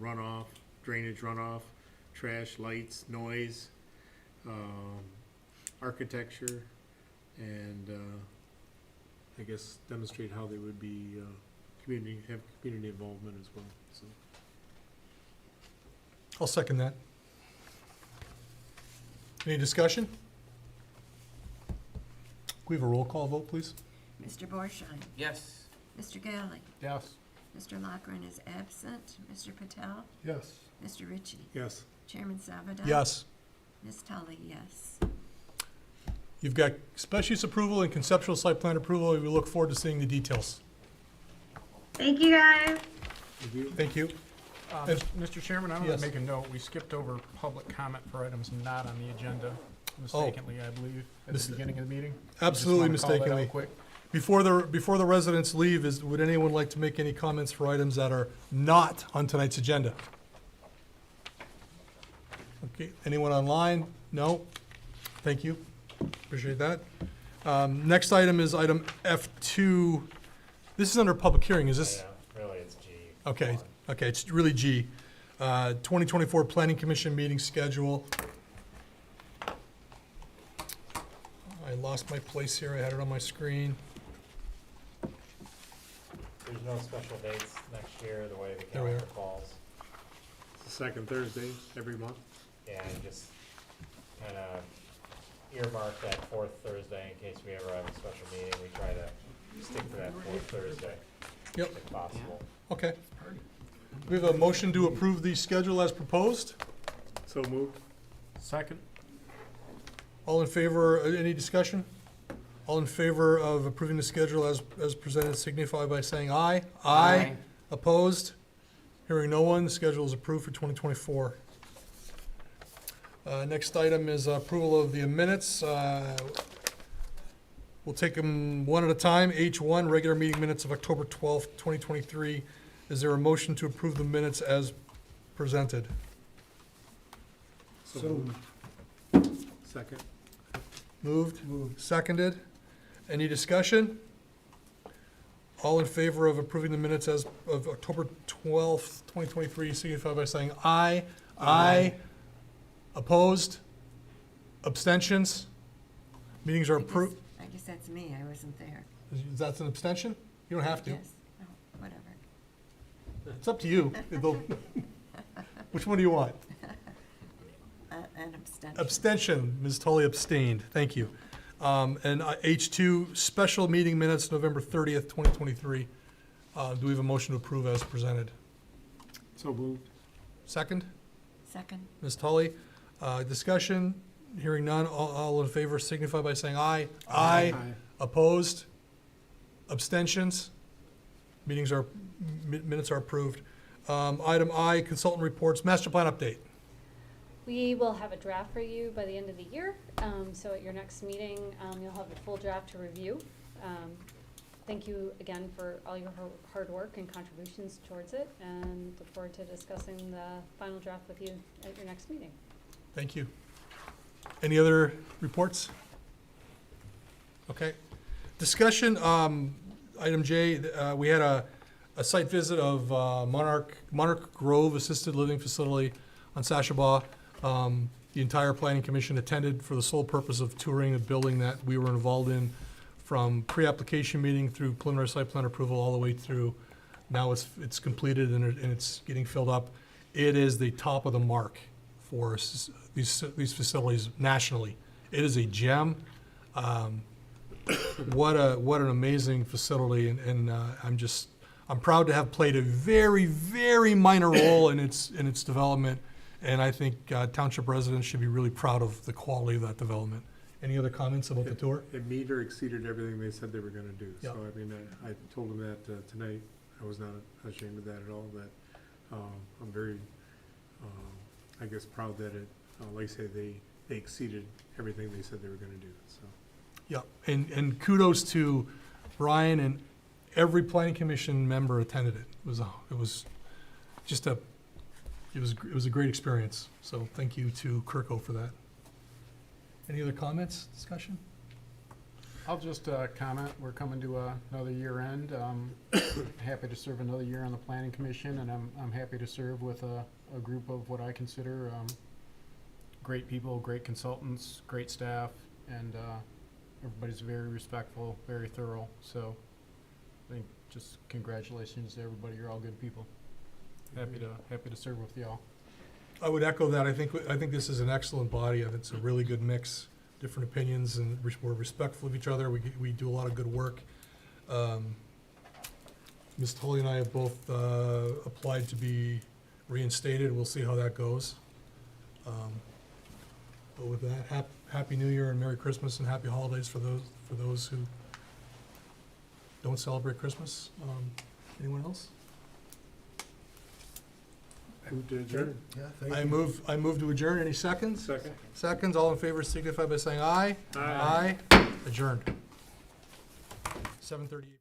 runoff, drainage runoff, trash, lights, noise, architecture, and I guess demonstrate how they would be have community involvement as well, so. I'll second that. Any discussion? Can we have a roll call vote, please? Mr. Borshine, Yes. Mr. Galley, Yes. Mr. Lockren is absent, Mr. Patel, Yes. Mr. Ritchie, Yes. Chairman Savada. Yes. Ms. Tully, yes. You've got special use approval and conceptual site plan approval. We look forward to seeing the details. Thank you guys. Thank you. Thank you. Yes. Mr. Chairman, I'm Yes. gonna make a note, we skipped over public comment for items not on the agenda mistakenly, I believe, at Mis- the beginning of the meeting. Absolutely You just wanna call that out mistakenly. quick? Before the residents leave, would anyone like to make any comments for items that are not on tonight's agenda? Okay, anyone online? No? Thank you. Appreciate that. Next item is item F2. This is under public hearing, is this? Yeah, really, it's G. Okay, it's really G. 2024 Planning Commission meeting schedule. I lost my place here, I had it on my screen. There's no special dates next year, the way the There we calendar are. falls. It's the second Thursday every month. And just kind of earmark that fourth Thursday in case we ever have a special meeting. We try to stick to that fourth Thursday Yep, if possible. okay. We have a motion to approve the schedule as proposed. So moved. Second? All in favor, any discussion? All in favor of approving the schedule as presented signify by saying aye. Aye. Opposed? Hearing no one, the schedule is approved for 2024. Next item is approval of the minutes. We'll take them one at a time. H1, regular meeting minutes of October 12th, 2023. Is there a motion to approve the minutes as presented? So, Second. Moved, seconded. Any discussion? All in favor of approving the minutes as of October 12th, 2023, signify by saying aye. Aye. Opposed? Abstentions? Meetings are approved. I guess that's me, I wasn't there. Is that an abstention? You don't have to. Yes, oh, whatever. It's up to you. Which one do you want? An abstention. Abstention. Ms. Tully abstained. Thank you. And H2, special meeting minutes, November 30th, 2023. Do we have a motion to approve as presented? So moved. Second? Second, Ms. Tully, discussion, hearing none, all in favor signify by saying aye. Aye. Opposed? Abstentions? Minutes are approved. Item I, consultant reports, master plan update. We will have a draft for you by the end of the year, so at your next meeting, you'll have a full draft to review. Thank you again for all your hard work and contributions towards it, and look forward to discussing the final draft with you at your next meeting. Thank you. Any other reports? Okay. Discussion, item J, we had a site visit of Monarch Grove Assisted Living Facility on Sashabaw. The entire planning commission attended for the sole purpose of touring a building that we were involved in from pre-application meeting through preliminary site plan approval all the way through. Now it's completed and it's getting filled up. It is the top of the mark for these facilities nationally. It is a gem. What an amazing facility, and I'm proud to have played a very, very minor role in its development, and I think township residents should be really proud of the quality of that development. Any other comments about the tour? It met or exceeded everything they said they were gonna do. Yeah. So, I mean, I told them that tonight. I was not ashamed of that at all, that I'm very, I guess, proud that it, like I say, they exceeded everything they said they were gonna do, so. Yeah, and kudos to Brian, and every planning commission member attended it. It was a great experience. So thank you to Kirko for that. Any other comments, discussion? I'll just comment, we're coming to another year end. Happy to serve another year on the planning commission, and I'm happy to serve with a group of what I consider great people, great consultants, great staff, and everybody's very respectful, very thorough. So I think just congratulations to everybody. You're all good people. Happy to serve with y'all. I would echo that. I think this is an excellent body. It's a really good mix, different opinions, and we're respectful of each other. We do a lot of good work. Ms. Tully and I have both applied to be reinstated. We'll see how that goes. But with that, Happy New Year and Merry Christmas and Happy Holidays for those who don't celebrate Christmas. Anyone else? Move to adjourn. Yeah, thank I you. move to adjourn. Any seconds? Second. Seconds, all in favor signify by saying aye. Aye. Aye. Adjourned. 7:38.